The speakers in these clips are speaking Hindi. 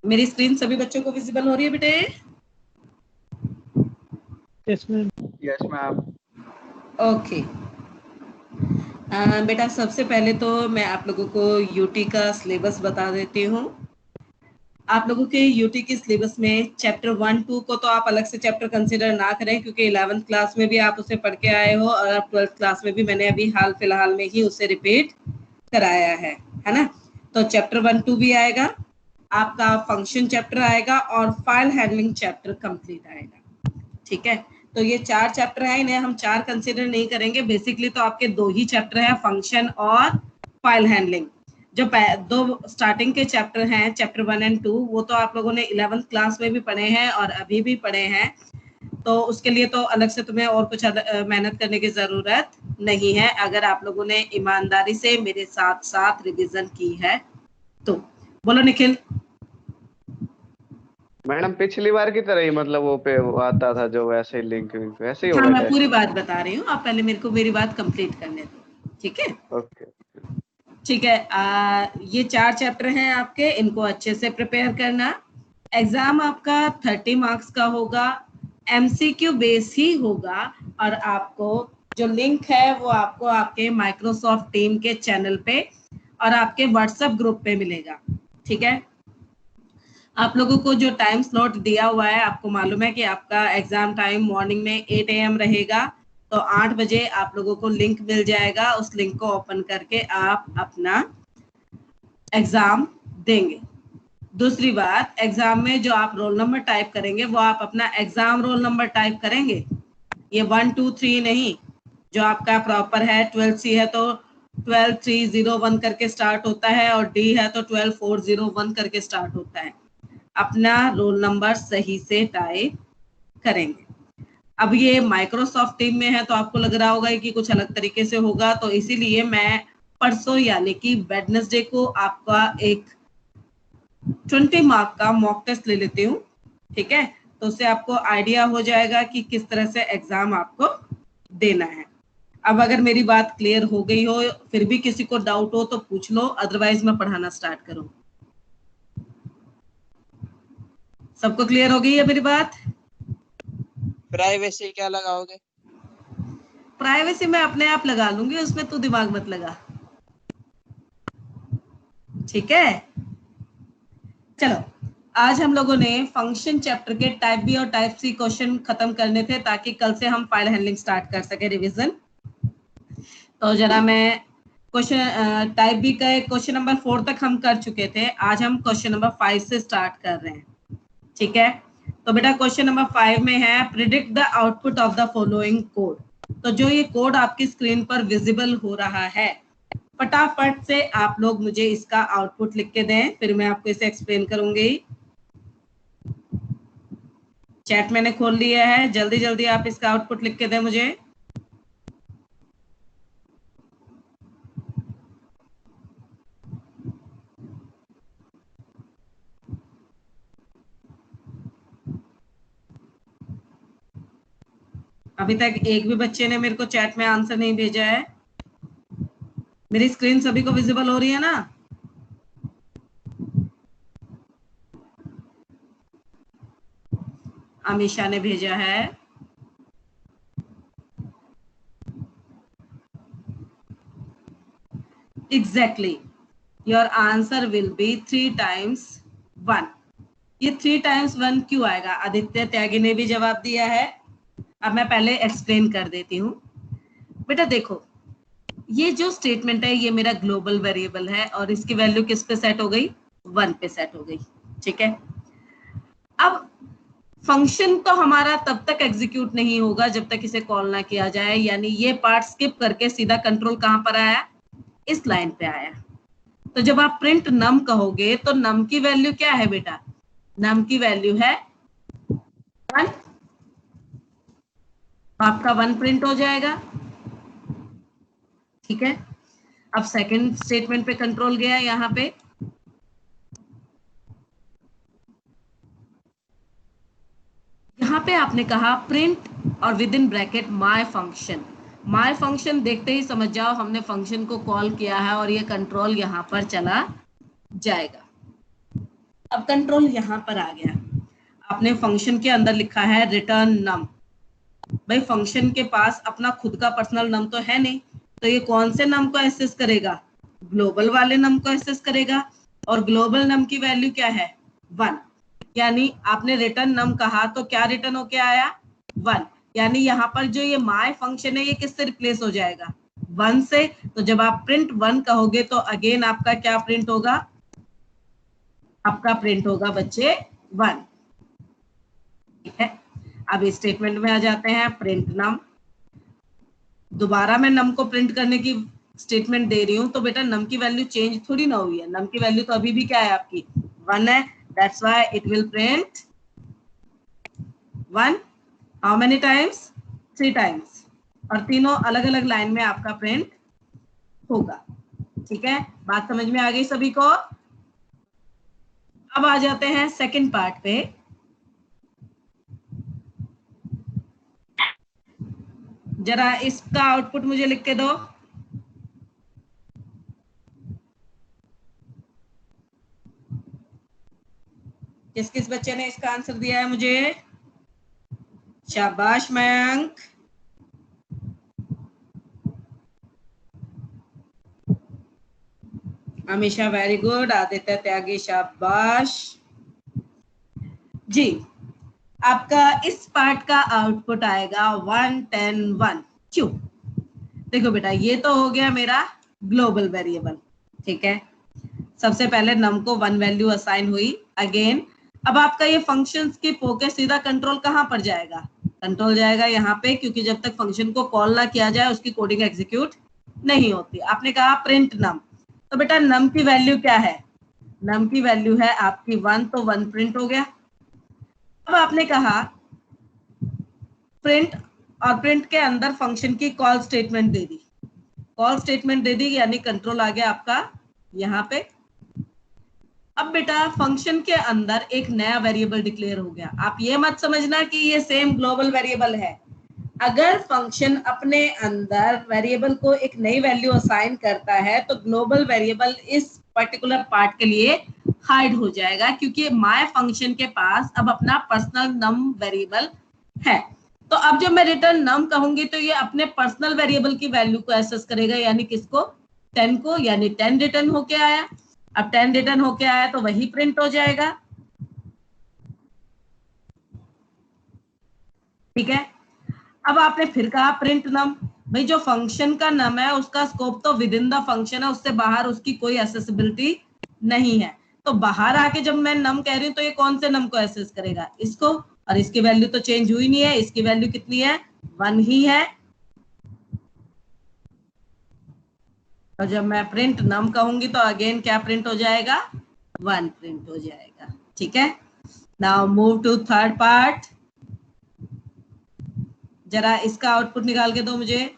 मेरी स्क्रीन सभी बच्चों को विजिबल हो रही है बेटे? Yes ma'am. Yes ma'am. Okay. बेटा सबसे पहले तो मैं आप लोगों को यूटी का सिलेबस बता देती हूँ। आप लोगों के यूटी के सिलेबस में चैप्टर 1-2 को तो आप अलग से चैप्टर कंसीडर ना करें, क्योंकि 11th क्लास में भी आप उसे पढ़ के आए हो और 12th क्लास में भी मैंने अभी हाल फिलहाल में ही उसे रिपीट कराया है ना। तो चैप्टर 1-2 भी आएगा, आपका फंक्शन चैप्टर आएगा और फाइल हैंडलिंग चैप्टर कंप्लीट आएगा। ठीक है, तो ये 4 चैप्टर हैं, इन्हें हम 4 कंसीडर नहीं करेंगे। बेसिकली तो आपके 2 ही चैप्टर हैं, फंक्शन और फाइल हैंडलिंग। जो 2 स्टार्टिंग के चैप्टर हैं, चैप्टर 1 और 2, वो तो आप लोगों ने 11th क्लास में भी पढ़े हैं और अभी भी पढ़े हैं, तो उसके लिए तो अलग से तुम्हें और कुछ मेहनत करने की जरूरत नहीं है, अगर आप लोगों ने ईमानदारी से मेरे साथ साथ रिवीजन की है तो। बोलो निखिल। मैडम पिछली बार की तरह ही मतलब वो पे वो आता था जो वैसे ही लिंक वैसे ही हाँ, होगा मैं टेस्ट? पूरी बात बता रही हूँ, आप पहले मेरे को मेरी बात कंप्लीट करने दो, ठीक है? ओके। ठीक है। ये 4 चैप्टर हैं आपके, इनको अच्छे से प्रिपेयर करना। एग्जाम आपका 30 मार्क्स का होगा, एमसीक्यू बेस ही होगा, और आपको जो लिंक है वो आपको आपके माइक्रोसॉफ्ट टीम के चैनल पे और आपके व्हाट्सएप ग्रुप पे मिलेगा। ठीक है, आप लोगों को जो टाइम स्लॉट दिया हुआ है, आपको मालूम है कि आपका एग्जाम टाइम मॉर्निंग में 8 AM रहेगा, तो 8 बजे आप लोगों को लिंक मिल जाएगा, उस लिंक को ओपन करके आप अपना एग्जाम देंगे। दूसरी बात, एग्जाम में जो आप रोल नंबर टाइप करेंगे वो आप अपना एग्जाम रोल नंबर टाइप करेंगे, ये 1 2 3 नहीं। जो आपका प्रॉपर है 12C है तो 12301 करके स्टार्ट होता है, और डी है तो 12401 करके स्टार्ट होता है। अपना रोल नंबर सही से टाइप करेंगे। अब ये माइक्रोसॉफ्ट टीम में है तो आपको लग रहा होगा कि कुछ अलग तरीके से होगा, तो इसीलिए मैं परसों यानी कि वेडनेसडे को आपका एक 20 मार्क का मॉक टेस्ट ले लेती हूँ। ठीक है, तो उससे आपको आइडिया हो जाएगा कि किस तरह से एग्जाम आपको देना है। अब अगर मेरी बात क्लियर हो गई हो, फिर भी किसी को डाउट हो तो पूछ लो, अदरवाइज मैं पढ़ाना स्टार्ट करूँ। सबको क्लियर हो गई है मेरी बात? प्राइवेसी क्या लगाओगे? प्राइवेसी मैं अपने आप लगा लूंगी, उसमें तू दिमाग मत लगा। ठीक है, चलो। आज हम लोगों ने फंक्शन चैप्टर के टाइप बी और टाइप सी क्वेश्चन खत्म करने थे, ताकि कल से हम फाइल हैंडलिंग स्टार्ट कर सके रिवीजन। तो जरा मैं क्वेश्चन टाइप बी का क्वेश्चन नंबर 4 तक हम कर चुके थे, आज हम क्वेश्चन नंबर 5 से स्टार्ट कर रहे हैं। ठीक है, तो बेटा क्वेश्चन नंबर 5 में है predict the output of the following code. तो जो ये कोड आपकी स्क्रीन पर विजिबल हो रहा है, फटाफट से आप लोग मुझे इसका आउटपुट लिख के दें, फिर मैं आपको इसे एक्सप्लेन करूंगी। चैट मैंने खोल लिया है, जल्दी जल्दी आप इसका आउटपुट लिख के दें मुझे। अभी तक एक भी बच्चे ने मेरे को चैट में आंसर नहीं भेजा है। मेरी स्क्रीन सभी को विजिबल हो रही है ना? अमीशा ने भेजा है। Exactly, your answer will be 3 times 1। ये 3 times 1 क्यों आएगा? आदित्य त्यागी ने भी जवाब दिया है। अब मैं पहले एक्सप्लेन कर देती हूँ। बेटा देखो, ये जो स्टेटमेंट है ये मेरा ग्लोबल वेरिएबल है, और इसकी वैल्यू किस पे सेट हो गई? 1 पे सेट हो गई। ठीक है, अब फंक्शन तो हमारा तब तक एग्जीक्यूट नहीं होगा जब तक इसे कॉल ना किया जाए, यानी ये पार्ट स्किप करके सीधा कंट्रोल कहां पर आया? इस लाइन पे आया। तो जब आप प्रिंट नम कहोगे तो नम की वैल्यू क्या है बेटा? नम की वैल्यू है 1, आपका 1 प्रिंट हो जाएगा। ठीक है, अब सेकंड स्टेटमेंट पे कंट्रोल गया, यहाँ पे आपने कहा प्रिंट और with in bracket my function. My function देखते ही समझ जाओ हमने फंक्शन को कॉल किया है और ये कंट्रोल यहाँ पर चला जाएगा। अब कंट्रोल यहाँ पर आ गया, आपने फंक्शन के अंदर लिखा है रिटर्न नम। भाई फंक्शन के पास अपना खुद का पर्सनल नम तो है नहीं, तो ये कौन से नम को एक्सेस करेगा, ग्लोबल वाले नम को एक्सेस करेगा, और ग्लोबल नम की वैल्यू क्या है 1। यानी आपने रिटर्न नम कहा तो क्या रिटर्न होके आया 1, यानी यहाँ पर जो ये माय फंक्शन है ये किससे रिप्लेस हो जाएगा 1 से। तो जब आप प्रिंट 1 कहोगे तो अगेन आपका क्या प्रिंट होगा, आपका प्रिंट होगा बच्चे 1। ठीक है, अब इस स्टेटमेंट में आ जाते हैं प्रिंट नम। दोबारा मैं नम को प्रिंट करने की स्टेटमेंट दे रही हूँ तो बेटा नम की वैल्यू चेंज थोड़ी ना हुई है, नम की वैल्यू तो अभी भी क्या है आपकी 1 है, that's why it will print 1। How many times, 3 times, और तीनों अलग अलग लाइन में आपका प्रिंट होगा। ठीक है, बात समझ में आ गई सभी को। अब आ जाते हैं सेकंड पार्ट पे। जरा इसका आउटपुट मुझे लिख के दो। किस किस बच्चे ने इसका आंसर दिया है मुझे, शाबाश मयंक, हमेशा वेरी गुड, आदित्य त्यागी शाबाश जी। आपका इस पार्ट का आउटपुट आएगा 1 10 1। क्यों, देखो बेटा ये तो हो गया मेरा ग्लोबल वेरिएबल। ठीक है, सबसे पहले नम को 1 वैल्यू असाइन हुई अगेन। अब आपका ये फंक्शंस की पोके सीधा कंट्रोल कहाँ पर जाएगा, कंट्रोल जाएगा यहाँ पे, क्योंकि जब तक फंक्शन को कॉल ना किया जाए उसकी कोडिंग एग्जीक्यूट नहीं होती। आपने कहा प्रिंट नम, तो बेटा नम की वैल्यू क्या है, नम की वैल्यू है आपकी 1, तो 1 प्रिंट हो गया। अब आपने कहा प्रिंट, और प्रिंट के अंदर फंक्शन की कॉल स्टेटमेंट दे दी, कॉल स्टेटमेंट दे दी, यानी कंट्रोल आ गया आपका यहाँ पे। अब बेटा फंक्शन के अंदर एक नया वेरिएबल डिक्लेयर हो गया। आप ये मत समझना कि ये सेम ग्लोबल वेरिएबल है। अगर फंक्शन अपने अंदर वेरिएबल को एक नई वैल्यू असाइन करता है तो ग्लोबल वेरिएबल इस पर्टिकुलर पार्ट के लिए हाइड हो जाएगा, क्योंकि माय फंक्शन के पास अब अपना पर्सनल नम वेरिएबल है। तो अब जब मैं रिटर्न नम कहूंगी तो ये अपने पर्सनल वेरिएबल की वैल्यू को एक्सेस करेगा, यानी किसको 10 को, यानी 10 रिटर्न होके आया। अब 10 रिटर्न होके आया तो वही प्रिंट हो जाएगा। ठीक है, अब आपने फिर कहा प्रिंट नम। भाई जो फंक्शन का नम है उसका स्कोप तो विद इन द फंक्शन है, उससे बाहर उसकी कोई एक्सेसिबिलिटी नहीं है। तो बाहर आके जब मैं नम कह रही हूँ तो ये कौन से नम को एक्सेस करेगा, इसको, और इसकी वैल्यू तो चेंज हुई नहीं है, इसकी वैल्यू कितनी है 1 ही है। और जब मैं प्रिंट नम कहूंगी तो अगेन क्या प्रिंट हो जाएगा 1 प्रिंट हो जाएगा। ठीक है, now move to third part. जरा इसका आउटपुट निकाल के दो मुझे।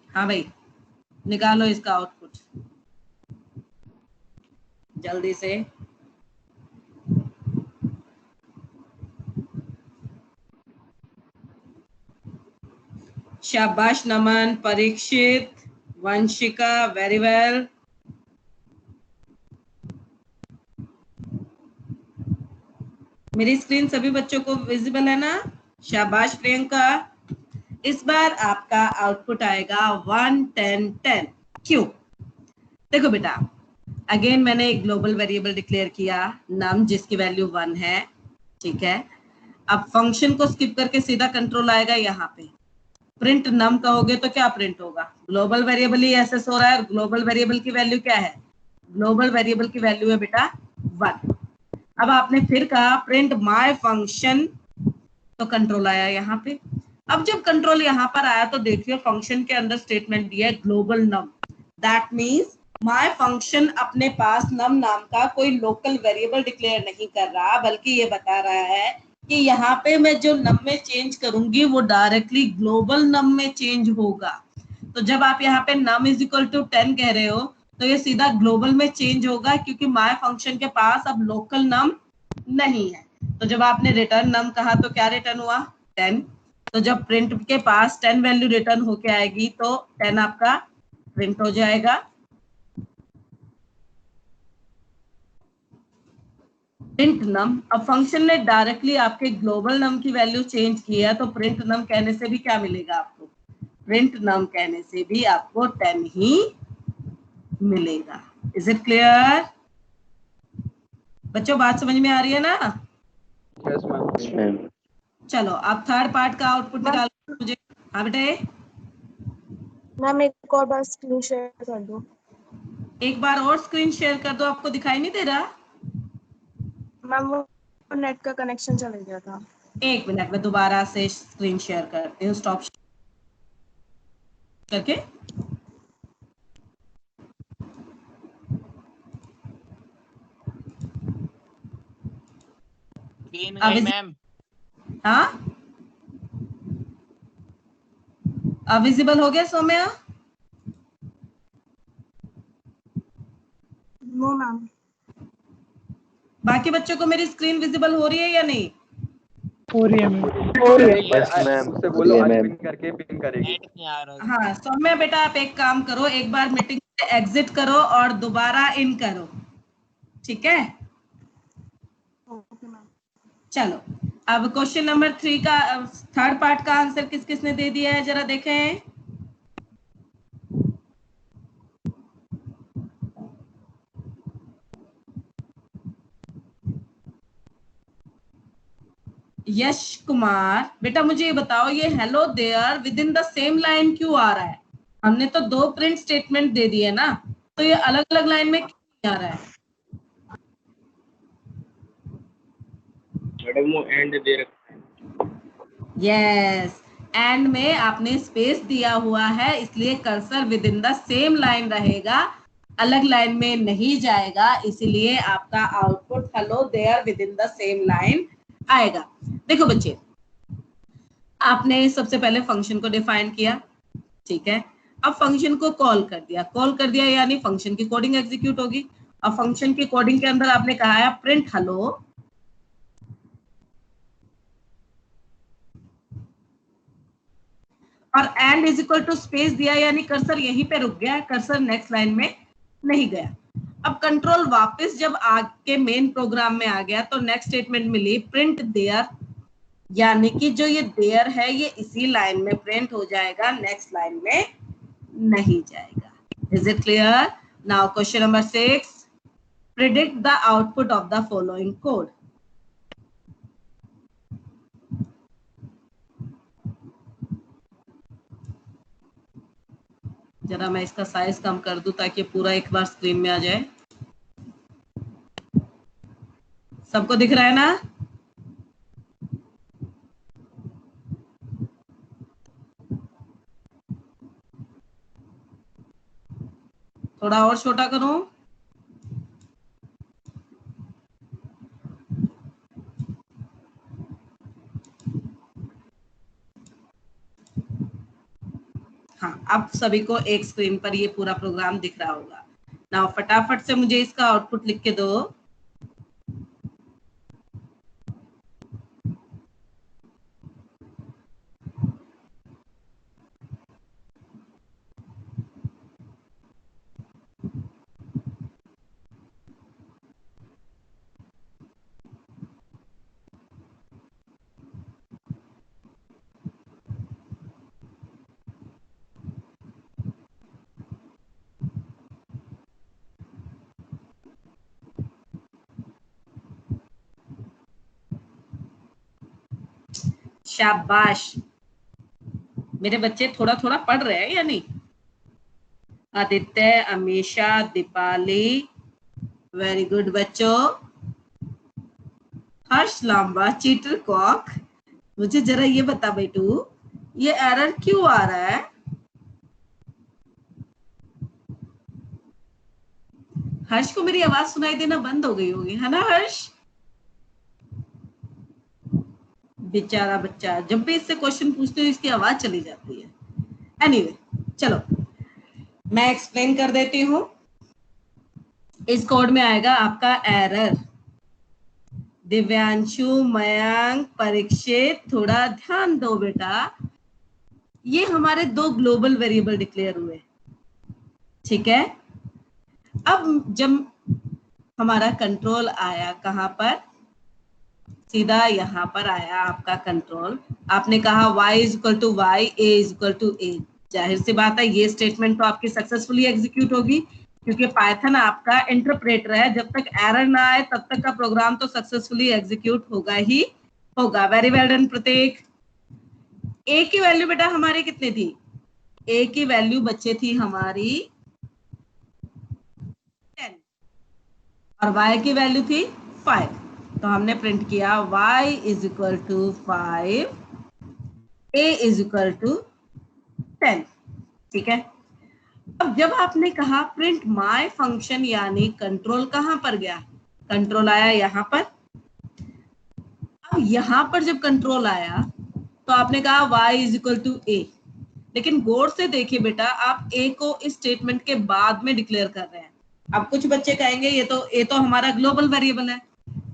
हाँ भाई निकालो इसका आउटपुट जल्दी से। शाबाश नमन, परीक्षित, वंशिका, वेरी वेल। मेरी स्क्रीन सभी बच्चों को विजिबल है ना, शाबाश प्रियंका। इस बार आपका आउटपुट आएगा 1 10 10। क्यों, देखो बेटा अगेन मैंने एक ग्लोबल वेरिएबल डिक्लेयर किया नम, जिसकी वैल्यू 1 है। ठीक है, अब फंक्शन को स्किप करके सीधा कंट्रोल आएगा यहाँ पे, प्रिंट नम कहोगे तो क्या प्रिंट होगा, ग्लोबल वेरिएबल ही एक्सेस हो रहा है, और ग्लोबल वेरिएबल की वैल्यू क्या है, ग्लोबल वेरिएबल की वैल्यू है बेटा 1। अब आपने फिर कहा प्रिंट माय फंक्शन, तो कंट्रोल आया यहाँ पे। अब जब कंट्रोल यहाँ पर आया तो देखिए फंक्शन के अंदर स्टेटमेंट दिया है global num, that means my function अपने पास नम नाम का कोई लोकल वेरिएबल डिक्लेयर नहीं कर रहा, बल्कि ये बता रहा है कि यहाँ पे मैं जो नम में चेंज करूंगी वो डायरेक्टली ग्लोबल नम में चेंज होगा। तो जब आप यहाँ पे num इज इक्वल टू 10 कह रहे हो तो ये सीधा ग्लोबल में चेंज होगा, क्योंकि माय फंक्शन के पास अब लोकल num नहीं है। तो जब आपने रिटर्न num कहा तो क्या रिटर्न हुआ? 10। तो जब प्रिंट के पास 10 वैल्यू रिटर्न होके आएगी तो 10 आपका प्रिंट हो जाएगा। प्रिंट num, अब फंक्शन ने डायरेक्टली आपके ग्लोबल num की वैल्यू चेंज की है, तो प्रिंट num कहने से भी क्या मिलेगा आपको? प्रिंट num कहने से भी आपको 10 ही मिलेगा। इज इट क्लियर बच्चों? बात समझ में आ रही है ना? Yes ma'am. चलो आप थर्ड पार्ट का आउटपुट निकालो मुझे। हाँ बेटे, मैम एक और बार स्क्रीन शेयर कर दो। एक बार और स्क्रीन शेयर कर दो। आपको दिखाई नहीं दे रहा? मैम वो नेट का कनेक्शन चला गया था। एक मिनट में दोबारा से स्क्रीन शेयर करती हूँ, स्टॉप करके। गई मैम। हाँ, अब विजिबल हो गया सौम्या? No ma'am. बाकी बच्चों को मेरी स्क्रीन विजिबल हो रही है या नहीं? हो रही है मैम। उससे बोलो आज पिन करके पिन करेगी। हाँ सौम्या बेटा, आप एक काम करो, एक बार मीटिंग से एग्जिट करो और दोबारा इन करो, ठीक है? Okay ma'am. चलो अब क्वेश्चन नंबर 3 का थर्ड पार्ट का आंसर किस किसने दे दिया है, जरा देखें। यश कुमार बेटा, मुझे ये बताओ, ये hello there within the same line क्यों आ रहा है? हमने तो दो प्रिंट स्टेटमेंट दे दिए ना, तो ये अलग अलग लाइन में क्यों आ रहा है? मैडम वो एंड दे रखा है। यस, एंड में आपने स्पेस दिया हुआ है, इसलिए cursor within the same line रहेगा, अलग लाइन में नहीं जाएगा, इसलिए आपका output hello there within the same line आएगा। देखो बच्चे, आपने सबसे पहले फंक्शन को डिफाइन किया, ठीक है? अब फंक्शन को कॉल कर दिया यानी फंक्शन की कोडिंग एग्जीक्यूट होगी। अब फंक्शन की कोडिंग के अंदर आपने कहा है प्रिंट हेलो, और end is equal to space दिया यानी कर्सर यहीं पे रुक गया, कर्सर नेक्स्ट लाइन में नहीं गया। अब कंट्रोल वापस जब आगे मेन प्रोग्राम में आ गया तो नेक्स्ट स्टेटमेंट मिली प्रिंट देयर, यानी कि जो ये देयर है ये इसी लाइन में प्रिंट हो जाएगा, नेक्स्ट लाइन में नहीं जाएगा। Is it clear? Now question number 6, predict the output of the following code. जरा मैं इसका साइज कम कर दूं ताकि पूरा एक बार स्क्रीन में आ जाए। सबको दिख रहा है ना? थोड़ा और छोटा करूं? हाँ, अब सभी को एक स्क्रीन पर ये पूरा प्रोग्राम दिख रहा होगा। नाउ फटाफट से मुझे इसका आउटपुट लिख के दो। शाबाश, मेरे बच्चे थोड़ा थोड़ा पढ़ रहे हैं या नहीं? आदित्य, अमीशा, दीपाली, वेरी गुड बच्चों। हर्ष लांबा, चीटर कॉक, मुझे जरा ये बता बेटू, ये एरर क्यों आ रहा है? हर्ष को मेरी आवाज सुनाई देना बंद हो गई होगी, है ना हर्ष? बेचारा बच्चा, जब भी इससे क्वेश्चन पूछते हो इसकी आवाज चली जाती है। एनीवे, चलो मैं एक्सप्लेन कर देती हूँ। इस कोड में आएगा आपका एरर। दिव्यांशु, मयंक, परीक्षित, थोड़ा ध्यान दो बेटा। ये हमारे दो ग्लोबल वेरिएबल डिक्लेयर हुए, ठीक है। अब जब हमारा कंट्रोल आया कहाँ पर, सीधा यहाँ पर आया आपका कंट्रोल। आपने कहा y is equal to Y, a is equal to a। जाहिर सी बात है ये स्टेटमेंट तो आपकी सक्सेसफुली एग्जीक्यूट होगी, क्योंकि पाइथन आपका इंटरप्रेटर है। जब तक एरर ना आए तब तक का प्रोग्राम तो सक्सेसफुली एग्जीक्यूट होगा ही होगा। Very well done Pratik. a की वैल्यू बेटा हमारी कितनी थी? a की वैल्यू बच्चे थी हमारी 10 और y की वैल्यू थी 5। तो हमने प्रिंट किया y is equal to 5, a is equal to 10, ठीक है। अब जब आपने कहा प्रिंट माय फंक्शन यानी कंट्रोल कहां पर गया? कंट्रोल आया यहाँ पर। अब यहाँ पर जब कंट्रोल आया तो आपने कहा y is equal to a, लेकिन गौर से देखिए बेटा आप a को इस स्टेटमेंट के बाद में डिक्लेयर कर रहे हैं। अब कुछ बच्चे कहेंगे ये तो हमारा ग्लोबल वेरिएबल है।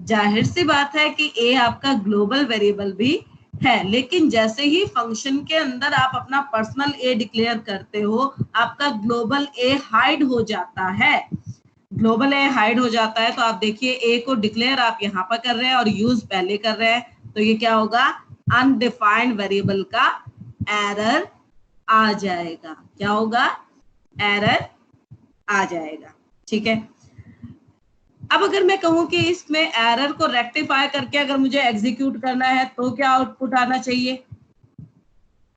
जाहिर सी बात है कि a आपका ग्लोबल वेरिएबल भी है, लेकिन जैसे ही फंक्शन के अंदर आप अपना पर्सनल a डिक्लेयर करते हो, आपका ग्लोबल a हाइड हो जाता है। ग्लोबल a हाइड हो जाता है तो आप देखिए a को डिक्लेयर आप यहाँ पर कर रहे हैं और यूज पहले कर रहे हैं, तो ये क्या होगा? अनडिफाइंड वेरिएबल का एरर आ जाएगा। क्या होगा? एरर आ जाएगा, ठीक है। अब अगर मैं कहूं कि इसमें एरर को रेक्टिफाई करके अगर मुझे एग्जीक्यूट करना है तो क्या आउटपुट आना चाहिए?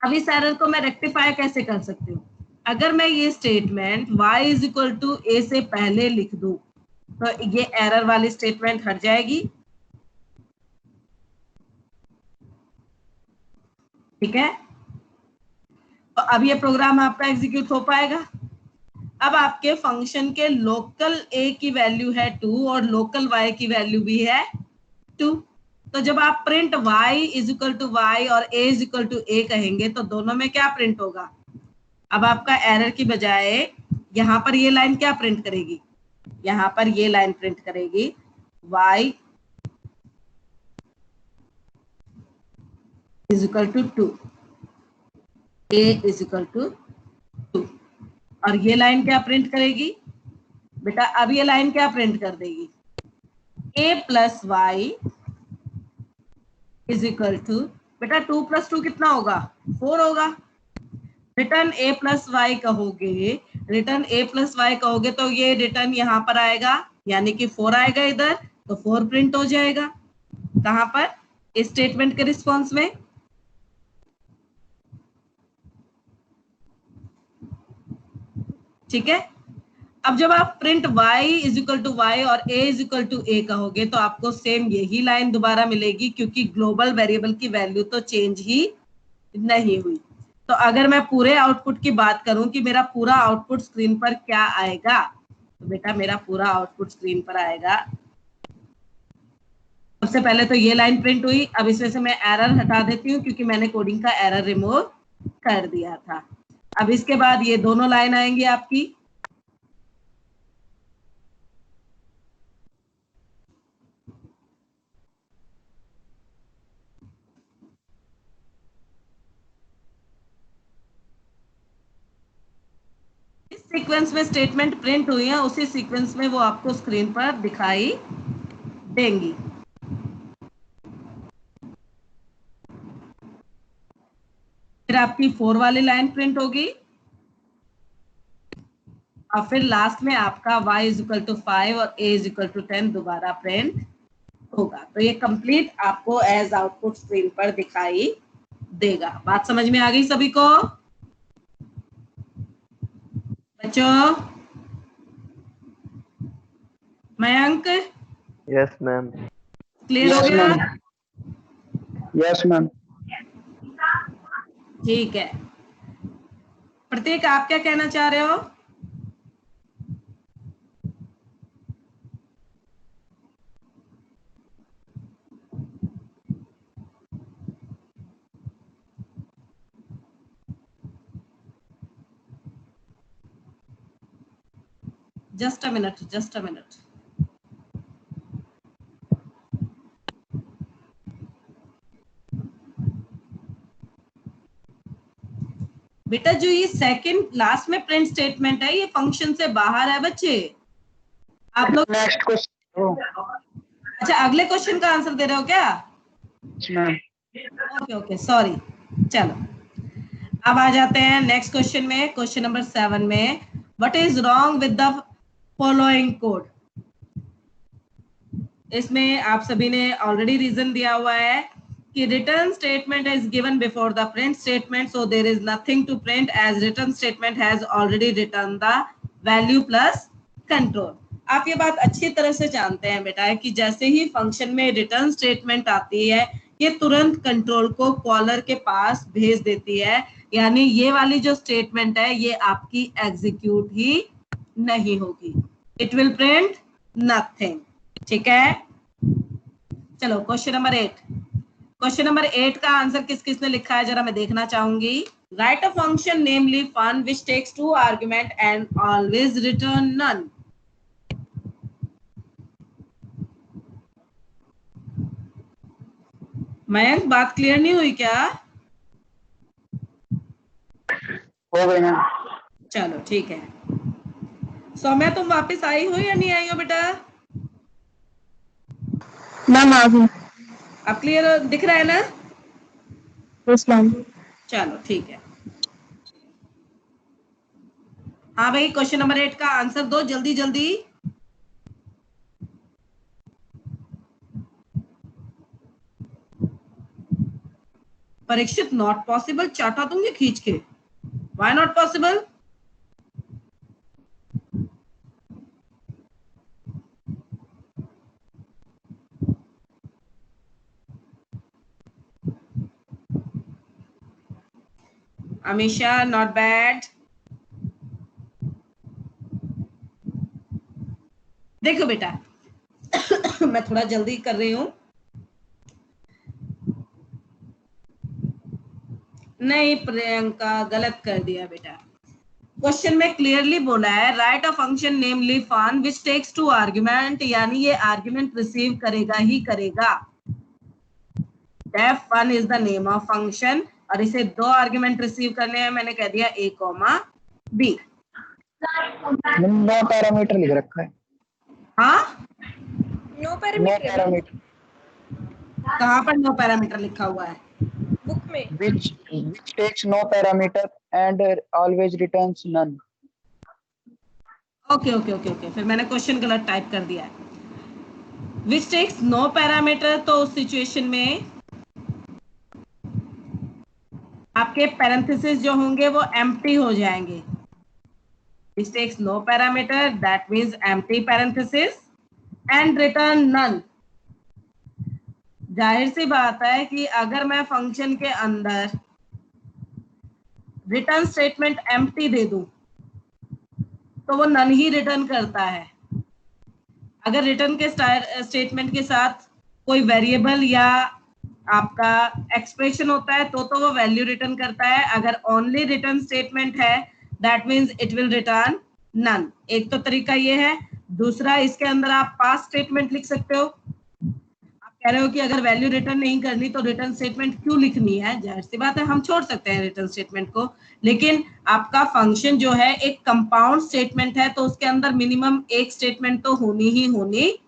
अब इस एरर को मैं रेक्टिफाई कैसे कर सकती हूँ? अगर मैं ये statement y is equal to a से पहले लिख दूं तो ये एरर वाली स्टेटमेंट हट जाएगी, ठीक है। तो अब ये प्रोग्राम आपका एग्जीक्यूट हो पाएगा। अब आपके फंक्शन के लोकल a की वैल्यू है 2 और लोकल y की वैल्यू भी है 2। तो जब आप print y is equal to Y और a is equal to a कहेंगे तो दोनों में क्या प्रिंट होगा? अब आपका एरर की बजाय यहाँ पर ये लाइन क्या प्रिंट करेगी? यहाँ पर ये लाइन प्रिंट करेगी y is equal to 2, a is equal to 2। और ये लाइन क्या प्रिंट करेगी बेटा? अब ये लाइन क्या प्रिंट कर देगी? a plus Y is equal to, बेटा 2 प्लस 2 कितना होगा? 4 होगा। रिटर्न a प्लस वाई कहोगे, रिटर्न a प्लस वाई कहोगे तो ये रिटर्न यहाँ पर आएगा, यानी कि 4 आएगा इधर, तो 4 प्रिंट हो जाएगा। कहां पर? इस स्टेटमेंट के रिस्पॉन्स में। ठीक है। अब जब आप print y is equal to Y और a is equal to a कहोगे तो आपको सेम यही लाइन दोबारा मिलेगी, क्योंकि ग्लोबल वेरिएबल की वैल्यू तो चेंज ही नहीं हुई। तो अगर मैं पूरे आउटपुट की बात करूं कि मेरा पूरा आउटपुट स्क्रीन पर क्या आएगा, तो बेटा मेरा पूरा आउटपुट स्क्रीन पर आएगा। सबसे पहले तो ये लाइन प्रिंट हुई। अब इसमें से मैं एरर हटा देती हूँ क्योंकि मैंने कोडिंग का एरर रिमूव कर दिया था। अब इसके बाद ये दोनों लाइन आएंगी आपकी। सीक्वेंस में स्टेटमेंट प्रिंट हुई है, उसी सीक्वेंस में वो आपको स्क्रीन पर दिखाई देंगी। फिर आपकी 4 वाली लाइन प्रिंट होगी और फिर लास्ट में आपका y इज इक्वल टू 5 और a इज इक्वल टू 10 दोबारा प्रिंट होगा। तो ये कंप्लीट आपको एज आउटपुट स्क्रीन पर दिखाई देगा। बात समझ में आ गई सभी को बच्चों? Mayank yes ma'am. क्लियर हो गया? Yes ma'am. ठीक है। प्रतीक आप क्या कहना चाह रहे हो? Just a minute, just a minute. बेटा जो ये सेकंड लास्ट में प्रिंट स्टेटमेंट है, ये फंक्शन से बाहर है बच्चे। आप लोग नेक्स्ट क्वेश्चन। अच्छा अगले क्वेश्चन का आंसर दे रहे हो क्या? Ma'am okay okay sorry. चलो अब आ जाते हैं नेक्स्ट क्वेश्चन में, क्वेश्चन नंबर 7 में। What is wrong with the following code? इसमें आप सभी ने ऑलरेडी रीजन दिया हुआ है कि return statement is given before the print statement, so there is nothing to print as return statement has already return the value plus control. आप ये बात अच्छी तरह से जानते हैं बेटा कि जैसे ही फंक्शन में रिटर्न स्टेटमेंट आती है, ये तुरंत कंट्रोल को कॉलर के पास भेज देती है, यानी ये वाली जो स्टेटमेंट है ये आपकी एग्जीक्यूट ही नहीं होगी, इट विल प्रिंट नथिंग। ठीक है, चलो क्वेश्चन नंबर 8। क्वेश्चन नंबर 8 का आंसर किस किसने लिखा है जरा मैं देखना चाहूंगी। Write a function namely fun which takes 2 argument and always return none. Mayank बात क्लियर नहीं हुई क्या? हो गई मैम। चलो ठीक है। सौम्या तुम वापस आई हो या नहीं आई हो बेटा? मैम आ गई। अब क्लियर दिख रहा है ना? Yes ma'am. चलो ठीक है। हाँ भाई क्वेश्चन नंबर 8 का आंसर दो जल्दी जल्दी। परीक्षित नॉट पॉसिबल चाटा दूंगी खींच के। Why not possible? Amisha not bad. देखो बेटा मैं थोड़ा जल्दी कर रही हूं। नहीं प्रियंका गलत कर दिया बेटा। क्वेश्चन में क्लियरली बोला है write a function namely fun which takes 2 argument, यानी ये आर्गुमेंट रिसीव करेगा ही करेगा। Def fun is the name of function और इसे 2 आर्गुमेंट रिसीव करने हैं, मैंने कह दिया a, b। नो पैरामीटर लिख रखा है। हाँ नो नो पैरामीटर पैरामीटर कहाँ पर नो पैरामीटर लिखा हुआ है? बुक में। which takes no parameter and always returns none। Okay okay okay okay, फिर मैंने क्वेश्चन गलत टाइप कर दिया है। विच टेक्स नो पैरामीटर, तो उस सिचुएशन में आपके पैरेंथेसिस जो होंगे वो एम्प्टी हो जाएंगे। Which takes no parameter, that means empty parenthesis and return none। जाहिर सी बात है कि अगर मैं फंक्शन के अंदर रिटर्न स्टेटमेंट एम्प्टी दे दूं तो वो नन ही रिटर्न करता है। अगर रिटर्न के स्टेटमेंट के साथ कोई वेरिएबल या आपका एक्सप्रेशन होता है तो वो वैल्यू रिटर्न करता है। अगर ओनली रिटर्न स्टेटमेंट है that means it will return none. एक तो तरीका ये है, दूसरा इसके अंदर आप पास्ट स्टेटमेंट लिख सकते हो। आप कह रहे हो कि अगर वैल्यू रिटर्न नहीं करनी तो रिटर्न स्टेटमेंट क्यों लिखनी है, जाहिर सी बात है हम छोड़ सकते हैं रिटर्न स्टेटमेंट को, लेकिन आपका फंक्शन जो है एक कंपाउंड स्टेटमेंट है तो उसके अंदर मिनिमम एक स्टेटमेंट तो होनी ही होनी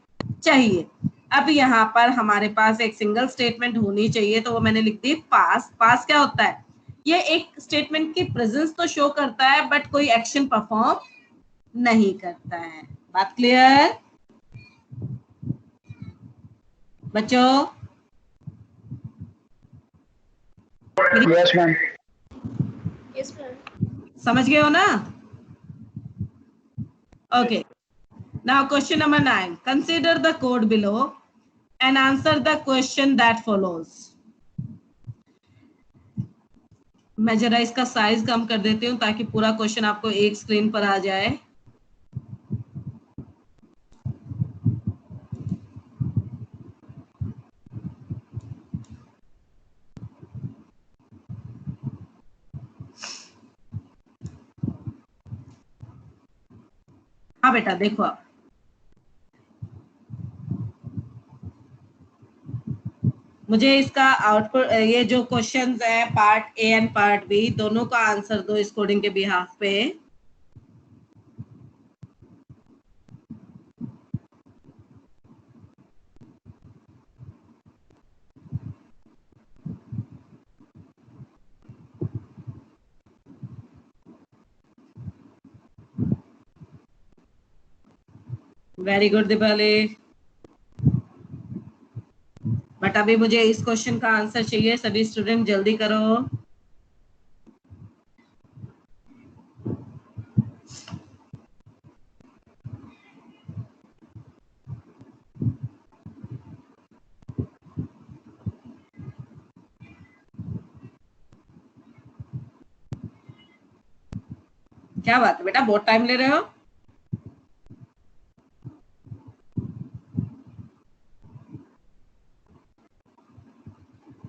चाहिए। अब यहाँ पर हमारे पास एक सिंगल स्टेटमेंट होनी चाहिए तो वो मैंने लिख दी पास। पास क्या होता है? ये एक स्टेटमेंट की प्रेजेंस तो शो करता है बट कोई एक्शन परफॉर्म नहीं करता है। बात क्लियर बच्चों? Yes ma'am. Yes ma'am. समझ गए हो ना? Okay, now question number 9। Consider the code below and answer the question that follows। मैं जरा इसका साइज कम कर देती हूँ ताकि पूरा क्वेश्चन आपको एक स्क्रीन पर आ जाए। हाँ बेटा देखो आप, मुझे इसका आउटपुट, ये जो क्वेश्चंस है part A and part B दोनों का आंसर दो इस कोडिंग के बिहाफ पे। Very good Deepali. बट अभी मुझे इस क्वेश्चन का आंसर चाहिए, सभी स्टूडेंट जल्दी करो। क्या बात है बेटा, बहुत टाइम ले रहे हो।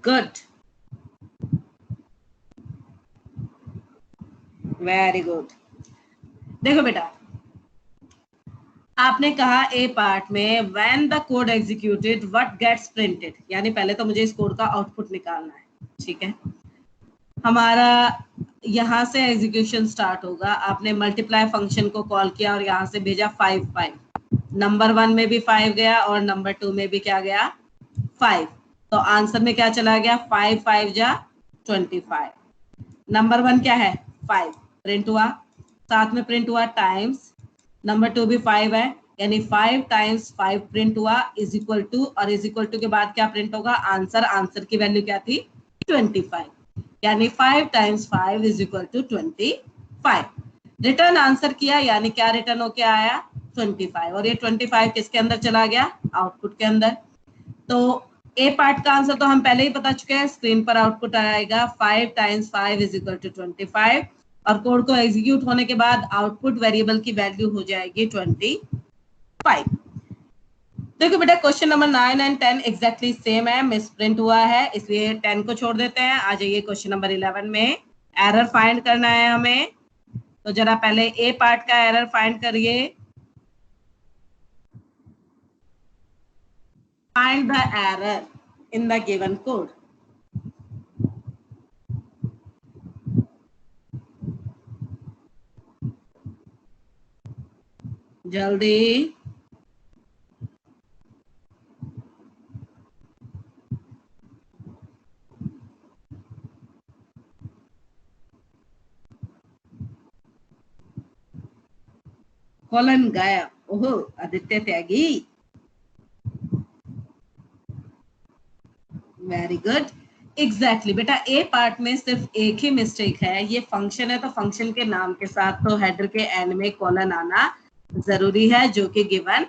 Good, very good. देखो बेटा, आपने कहा ए पार्ट में when the code executed what gets printed, यानी पहले तो मुझे इस कोड का आउटपुट निकालना है, ठीक है। हमारा यहाँ से एग्जीक्यूशन स्टार्ट होगा। आपने मल्टीप्लाई फंक्शन को कॉल किया और यहाँ से भेजा 5 5, नंबर 1 में भी 5 गया और नंबर 2 में भी क्या गया 5, तो आंसर में क्या चला गया 5 5 जा 25। नंबर 1 क्या है 5 प्रिंट हुआ, साथ में प्रिंट हुआ टाइम्स नंबर 2 भी 5 है, यानी 5 टाइम्स 5 प्रिंट हुआ इज इक्वल टू, और इज इक्वल टू के बाद क्या प्रिंट होगा आंसर। आंसर की वैल्यू क्या थी 25, यानी 5 times 5 is equal to 25। Return answer किया, यानी क्या रिटर्न होके आया 25, और ये 25 किसके अंदर चला गया आउटपुट के अंदर। तो ए पार्ट का आंसर तो हम पहले ही बता चुके हैं, स्क्रीन पर आउटपुट आएगा 5 टाइम्स 5 इज इक्वल टू 25, और कोड को एग्जीक्यूट होने के बाद आउटपुट वेरिएबल की वैल्यू हो जाएगी 25। देखो बेटा question number 9 and 10 exactly same है, मिस प्रिंट हुआ है इसलिए 10 को छोड़ देते हैं। आ जाइए क्वेश्चन नंबर 11 में, एरर फाइंड करना है हमें। तो जरा पहले ए पार्ट का एरर फाइंड करिए। Find the error in the given code. जल्दी, कॉलन गायब, ओहो आदित्य त्यागी, वेरी गुड। एग्जैक्टली बेटा ए पार्ट में सिर्फ एक ही मिस्टेक है, ये फंक्शन है तो फंक्शन के नाम के साथ तो हेडर के एंड में कॉलन आना जरूरी है, जो कि गिवन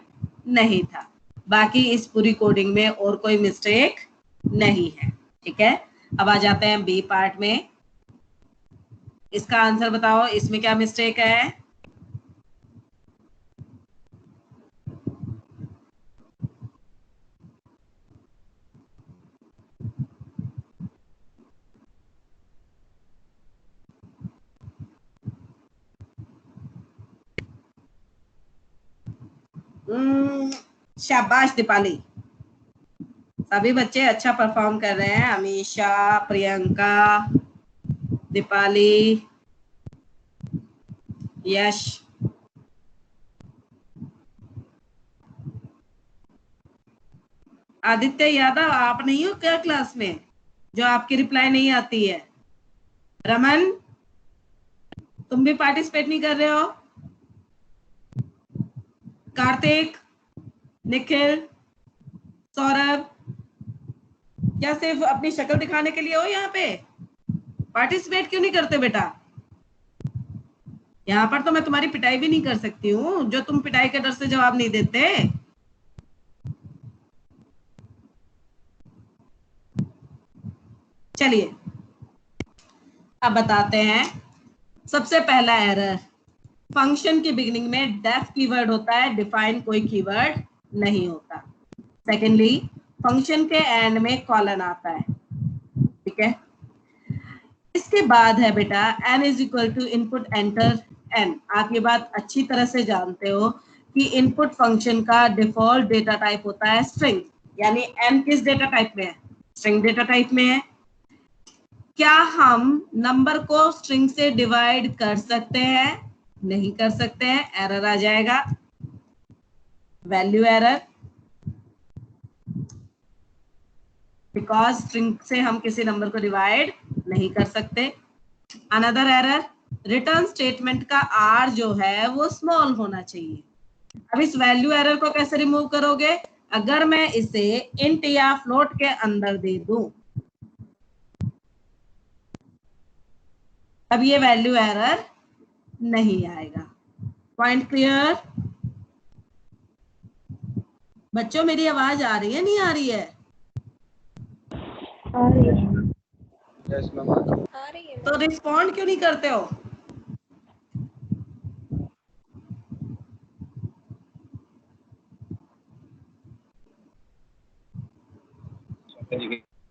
नहीं था। बाकी इस पूरी कोडिंग में और कोई मिस्टेक नहीं है, ठीक है। अब आ जाते हैं बी पार्ट में। इसका आंसर बताओ, इसमें क्या मिस्टेक है। शाबाश दीपाली, सभी बच्चे अच्छा परफॉर्म कर रहे हैं। अमीशा, प्रियंका, दीपाली, यश। आदित्य यादव, आप नहीं हो क्या क्लास में जो आपकी रिप्लाई नहीं आती है। रमन, तुम भी पार्टिसिपेट नहीं कर रहे हो। कार्तिक, निखिल, सौरभ, क्या सिर्फ अपनी शक्ल दिखाने के लिए हो यहाँ पे? पार्टिसिपेट क्यों नहीं करते बेटा? यहाँ पर तो मैं तुम्हारी पिटाई भी नहीं कर सकती हूँ जो तुम पिटाई के डर से जवाब नहीं देते। चलिए अब बताते हैं। सबसे पहला एरर, फंक्शन की बिगिनिंग में डेफ कीवर्ड होता है, डिफाइन कोई कीवर्ड नहीं होता। सेकेंडली, फंक्शन के एंड में कॉलन आता है, ठीक है। इसके बाद है बेटा n is equal to input enter n. आप ये बात अच्छी तरह से जानते हो कि इनपुट फंक्शन का डिफॉल्ट डेटा टाइप होता है स्ट्रिंग, यानी एन किस डेटा टाइप में है? स्ट्रिंग डेटा टाइप में है। क्या हम नंबर को स्ट्रिंग से डिवाइड कर सकते हैं? नहीं कर सकते हैं, एरर आ जाएगा, वैल्यू एरर, बिकॉज स्ट्रिंग से हम किसी नंबर को डिवाइड नहीं कर सकते। अनदर एरर, रिटर्न स्टेटमेंट का आर जो है वो स्मॉल होना चाहिए। अब इस वैल्यू एरर को कैसे रिमूव करोगे? अगर मैं इसे इंट या फ्लोट के अंदर दे दूं, अब ये वैल्यू एरर नहीं आएगा। Point clear? बच्चों मेरी आवाज आ रही है, नहीं आ रही है? आ रही है। Yes ma'am. तो रिस्पॉन्ड क्यों नहीं करते हो?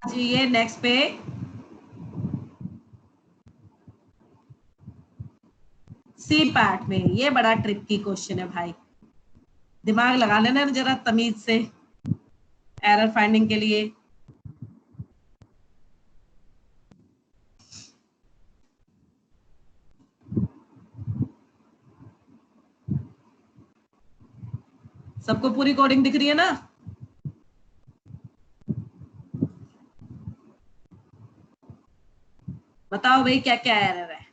जी ये नेक्स्ट पे सी पार्ट में ये बड़ा ट्रिकी क्वेश्चन है भाई, दिमाग लगा लेना जरा तमीज से एरर फाइंडिंग के लिए। सबको पूरी कोडिंग दिख रही है ना? बताओ भाई क्या क्या एरर है?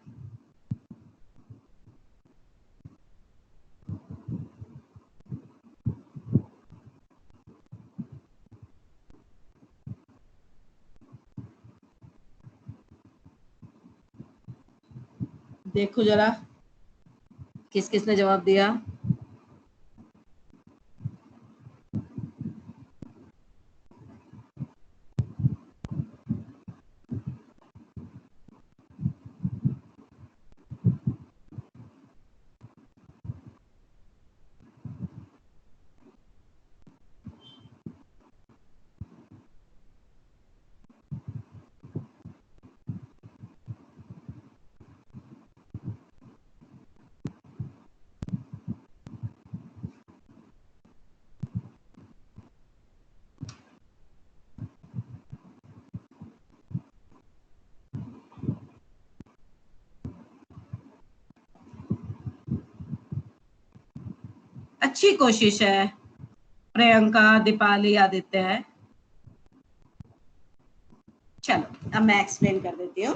देखो जरा किस किसने जवाब दिया। अच्छी कोशिश है प्रियंका, दीपाली, आदित्य है। चलो अब मैं एक्सप्लेन कर देती हूँ।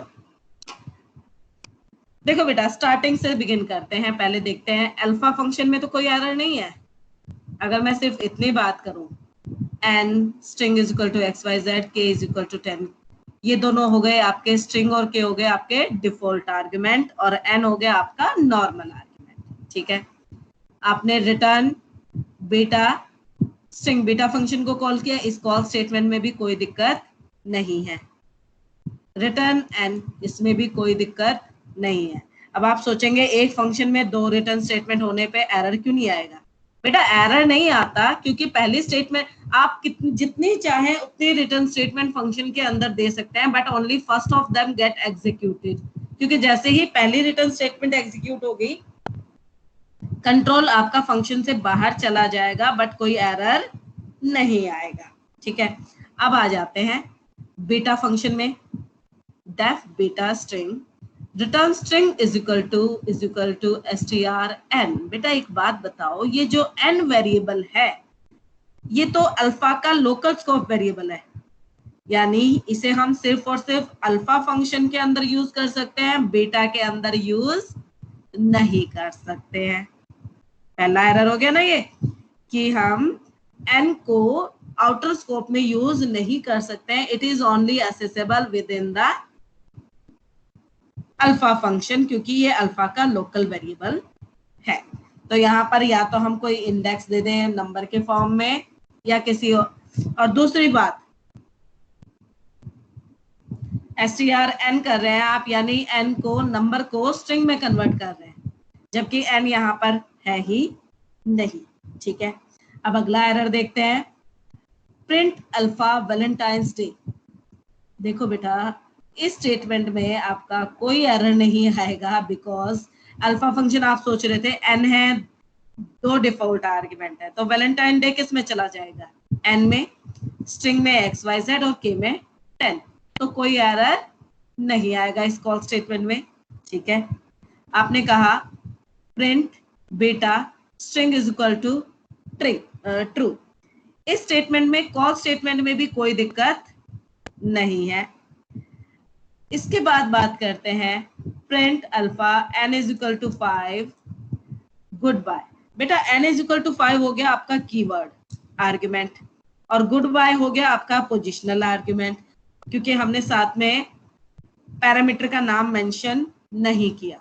देखो बेटा स्टार्टिंग से बिगिन करते हैं, पहले देखते हैं अल्फा फंक्शन में तो कोई एरर नहीं है। अगर मैं सिर्फ इतनी बात करूं, n string is equal to xyz, k is equal to 10, ये दोनों हो गए आपके स्ट्रिंग और k हो गए आपके डिफॉल्ट आर्गुमेंट और n हो गया आपका नॉर्मल आर्गुमेंट। ठीक है, आपने return beta string beta function को कॉल किया, इस कॉल स्टेटमेंट में भी कोई दिक्कत नहीं है। रिटर्न n, इसमें भी कोई दिक्कत नहीं है। अब आप सोचेंगे एक फंक्शन में दो रिटर्न स्टेटमेंट होने पे एरर क्यों नहीं आएगा? बेटा एरर नहीं आता क्योंकि पहली स्टेटमेंट आप जितनी चाहे उतनी रिटर्न स्टेटमेंट फंक्शन के अंदर दे सकते हैं, but only first of them get executed, क्योंकि जैसे ही पहली रिटर्न स्टेटमेंट एग्जीक्यूट होगी कंट्रोल आपका फंक्शन से बाहर चला जाएगा, बट कोई एरर नहीं आएगा। ठीक है, अब आ जाते हैं बीटा फंक्शन में। Def beta string return string is equal to strn। बेटा एक बात बताओ, ये जो n वेरिएबल है ये तो अल्फा का लोकल स्कोप वेरिएबल है, यानी इसे हम सिर्फ और सिर्फ अल्फा फंक्शन के अंदर यूज कर सकते हैं, बीटा के अंदर यूज नहीं कर सकते हैं। पहला एरर हो गया ना ये कि हम n को आउटर स्कोप में यूज नहीं कर सकते हैं, it is only accessible with in the alpha function, क्योंकि ये अल्फा का लोकल वेरिएबल है। तो यहाँ पर या तो हम कोई इंडेक्स दे दें नंबर के फॉर्म में या किसी और दूसरी बात strn कर रहे हैं आप, यानी n को नंबर को स्ट्रिंग में कन्वर्ट कर रहे हैं, जबकि n यहाँ पर है ही नहीं। ठीक है, अब अगला एरर देखते हैं, प्रिंट अल्फा वैलेंटाइंस डे। देखो बेटा इस स्टेटमेंट में आपका कोई एरर नहीं आएगा, बिकॉज अल्फा फंक्शन आप सोच रहे थे एन है, 2 डिफॉल्ट आर्ग्यूमेंट है, तो वैलेंटाइन डे किस में चला जाएगा, एन में, स्ट्रिंग में एक्स वाई जेड और के में 10, तो कोई एरर नहीं आएगा इस कॉल स्टेटमेंट में। ठीक है, आपने कहा print beta string is equal to true. इस स्टेटमेंट में, कॉल स्टेटमेंट में भी कोई दिक्कत नहीं है। इसके बाद बात करते हैं print alpha n is equal to 5 good bye. बेटा n इज इक्वल टू 5 हो गया आपका कीवर्ड आर्ग्यूमेंट, और गुड बाय हो गया आपका पोजिशनल आर्ग्यूमेंट, क्योंकि हमने साथ में पैरामीटर का नाम मेंशन नहीं किया।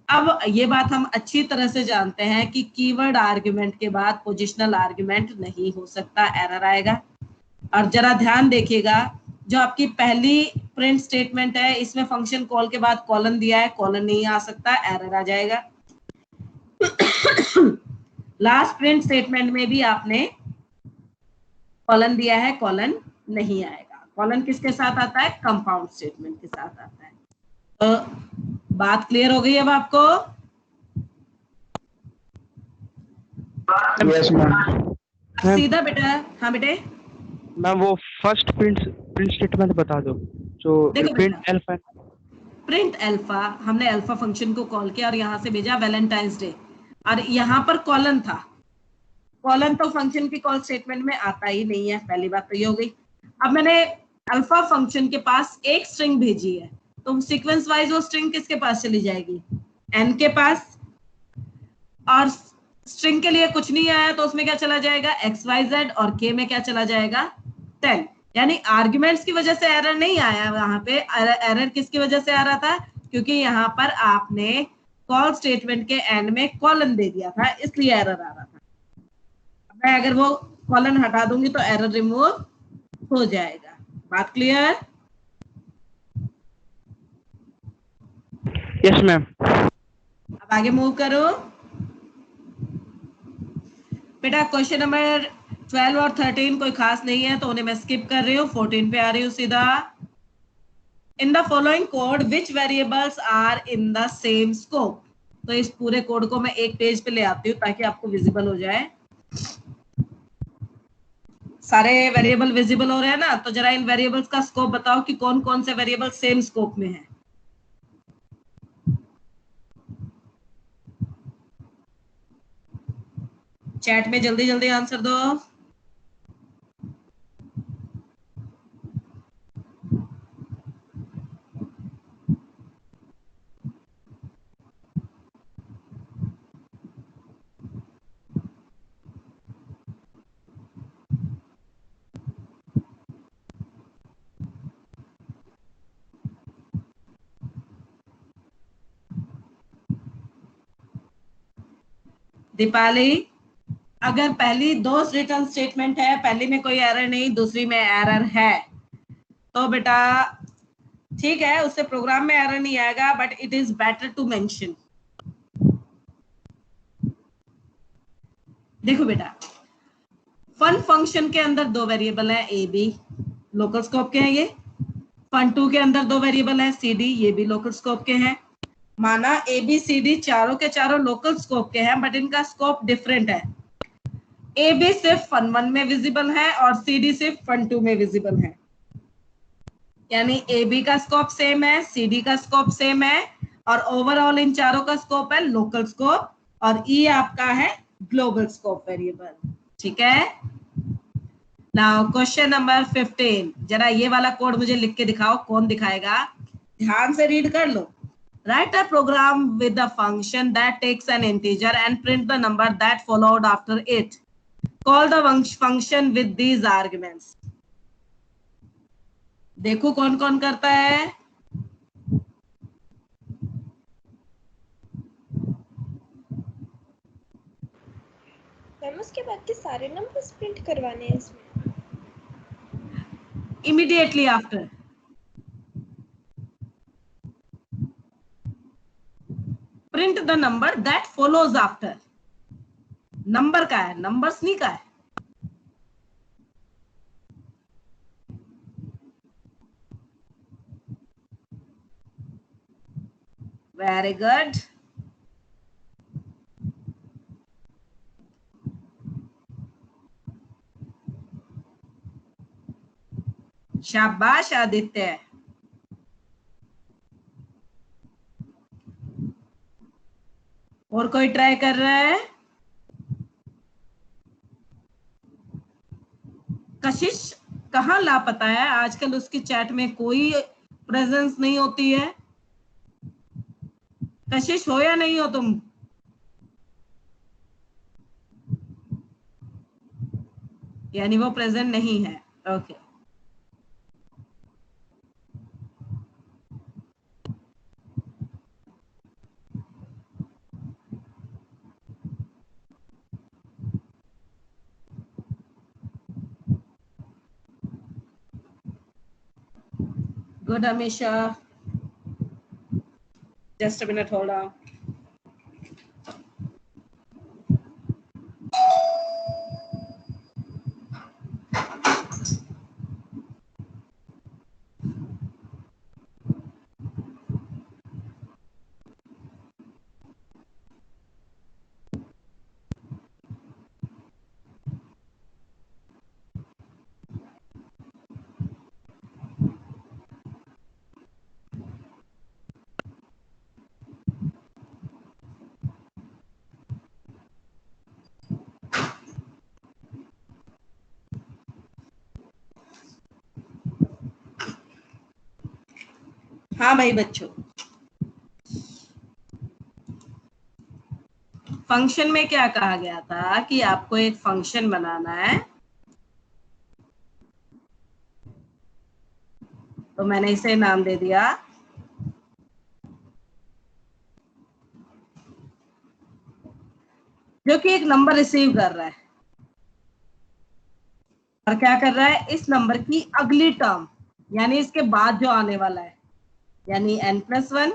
अब ये बात हम अच्छी तरह से जानते हैं कि कीवर्ड आर्ग्यूमेंट के बाद पोजिशनल आर्ग्यूमेंट नहीं हो सकता, एरर आएगा। और जरा ध्यान देखिएगा, जो आपकी पहली प्रिंट स्टेटमेंट है इसमें फंक्शन कॉल के बाद कॉलन दिया है, कॉलन नहीं आ सकता, एरर आ जाएगा। लास्ट प्रिंट स्टेटमेंट में भी आपने कॉलन दिया है, कॉलन नहीं आएगा। कॉलन किसके साथ आता है, कंपाउंड स्टेटमेंट के साथ आता है। तो बात क्लियर हो गई अब आपको? Yes ma'am. सीधा बेटा, हाँ बेटे मैम वो फर्स्ट प्रिंट स्टेटमेंट बता दो जो देखो प्रिंट बेटा, अल्फा। प्रिंट अल्फा, हमने अल्फा फंक्शन को कॉल किया और यहाँ से भेजा वैलेंटाइंस डे, और यहाँ पर कॉलन था। कॉलन तो फंक्शन की कॉल स्टेटमेंट में आता ही नहीं है, पहली बात तो ये हो गई। अब मैंने अल्फा फंक्शन के पास एक स्ट्रिंग भेजी है, तो सीक्वेंस वाइज वो स्ट्रिंग किसके पास चली जाएगी, एन के पास, और स्ट्रिंग के लिए कुछ नहीं आया तो उसमें क्या चला जाएगा, एक्स वाई जेड, और के में क्या चला जाएगा, 10। यानी आर्ग्यूमेंट्स की वजह से एरर नहीं आया, वहां पे एरर किसकी वजह से आ रहा था, क्योंकि यहाँ पर आपने कॉल स्टेटमेंट के एंड में कॉलन दे दिया था, इसलिए एरर आ रहा था। मैं अगर वो कॉलन हटा दूंगी तो एरर रिमूव हो जाएगा। बात क्लियर? Yes ma'am. अब आगे मूव करो बेटा। क्वेश्चन नंबर 12 और 13 कोई खास नहीं है तो उन्हें मैं स्किप कर रही हूँ, 14 पे आ रही हूँ सीधा। In the following code which variables are in the same scope. तो इस पूरे कोड को मैं एक पेज पे ले आती हूँ ताकि आपको विजिबल हो जाए। सारे वेरिएबल विजिबल हो रहे हैं ना, तो जरा इन वेरिएबल्स का स्कोप बताओ कि कौन कौन से वेरिएबल सेम स्कोप में है। चैट में जल्दी जल्दी आंसर दो। दीपाली, अगर पहली 2 रिटर्न स्टेटमेंट है, पहली में कोई एरर नहीं, दूसरी में एरर है, तो बेटा ठीक है, उससे प्रोग्राम में एरर नहीं आएगा, but it is better to mention. देखो बेटा, फन फंक्शन के अंदर 2 वेरिएबल है, ए बी, लोकल स्कोप के हैं ये। फन 2 के अंदर 2 वेरिएबल है, सी डी, ये भी लोकल स्कोप के हैं। माना ए बी सी डी चारों के चारों लोकल स्कोप के हैं, बट इनका स्कोप डिफरेंट है। ए बी सिर्फ फन 1 में विजिबल है और सी डी सिर्फ फन 2 में विजिबल है। यानी ए बी का स्कोप सेम है, सी डी का स्कोप सेम है, और ओवरऑल इन चारों का स्कोप है लोकल स्कोप, और ई आपका है ग्लोबल स्कोप वेरिएबल। ठीक है। नाउ क्वेश्चन नंबर 15, जरा ये वाला कोड मुझे लिख के दिखाओ, कौन दिखाएगा? ध्यान से रीड कर लो। Write a program with the function that takes an integer and print the number that followed after it. Call the function with these arguments. देखो कौन कौन करता है। मैम उसके बाद के सारे नंबर्स प्रिंट करवाने हैं इसमें? Immediately after. Print the number that follows after. Number का है, नंबर्स नहीं का है। Very good. शाबाश आदित्य। और कोई ट्राई कर रहा है? कशिश कहाँ लापता है आजकल, उसकी चैट में कोई प्रेजेंस नहीं होती है। कशिश हो या नहीं हो तुम? यानी वो प्रेजेंट नहीं है। ओके गुड हमेशा। Just a minute, hold on. हाँ भाई बच्चों, फंक्शन में क्या कहा गया था कि आपको एक फंक्शन बनाना है। तो मैंने इसे नाम दे दिया जो कि एक नंबर रिसीव कर रहा है और क्या कर रहा है, इस नंबर की अगली टर्म यानी इसके बाद जो आने वाला है यानी n+1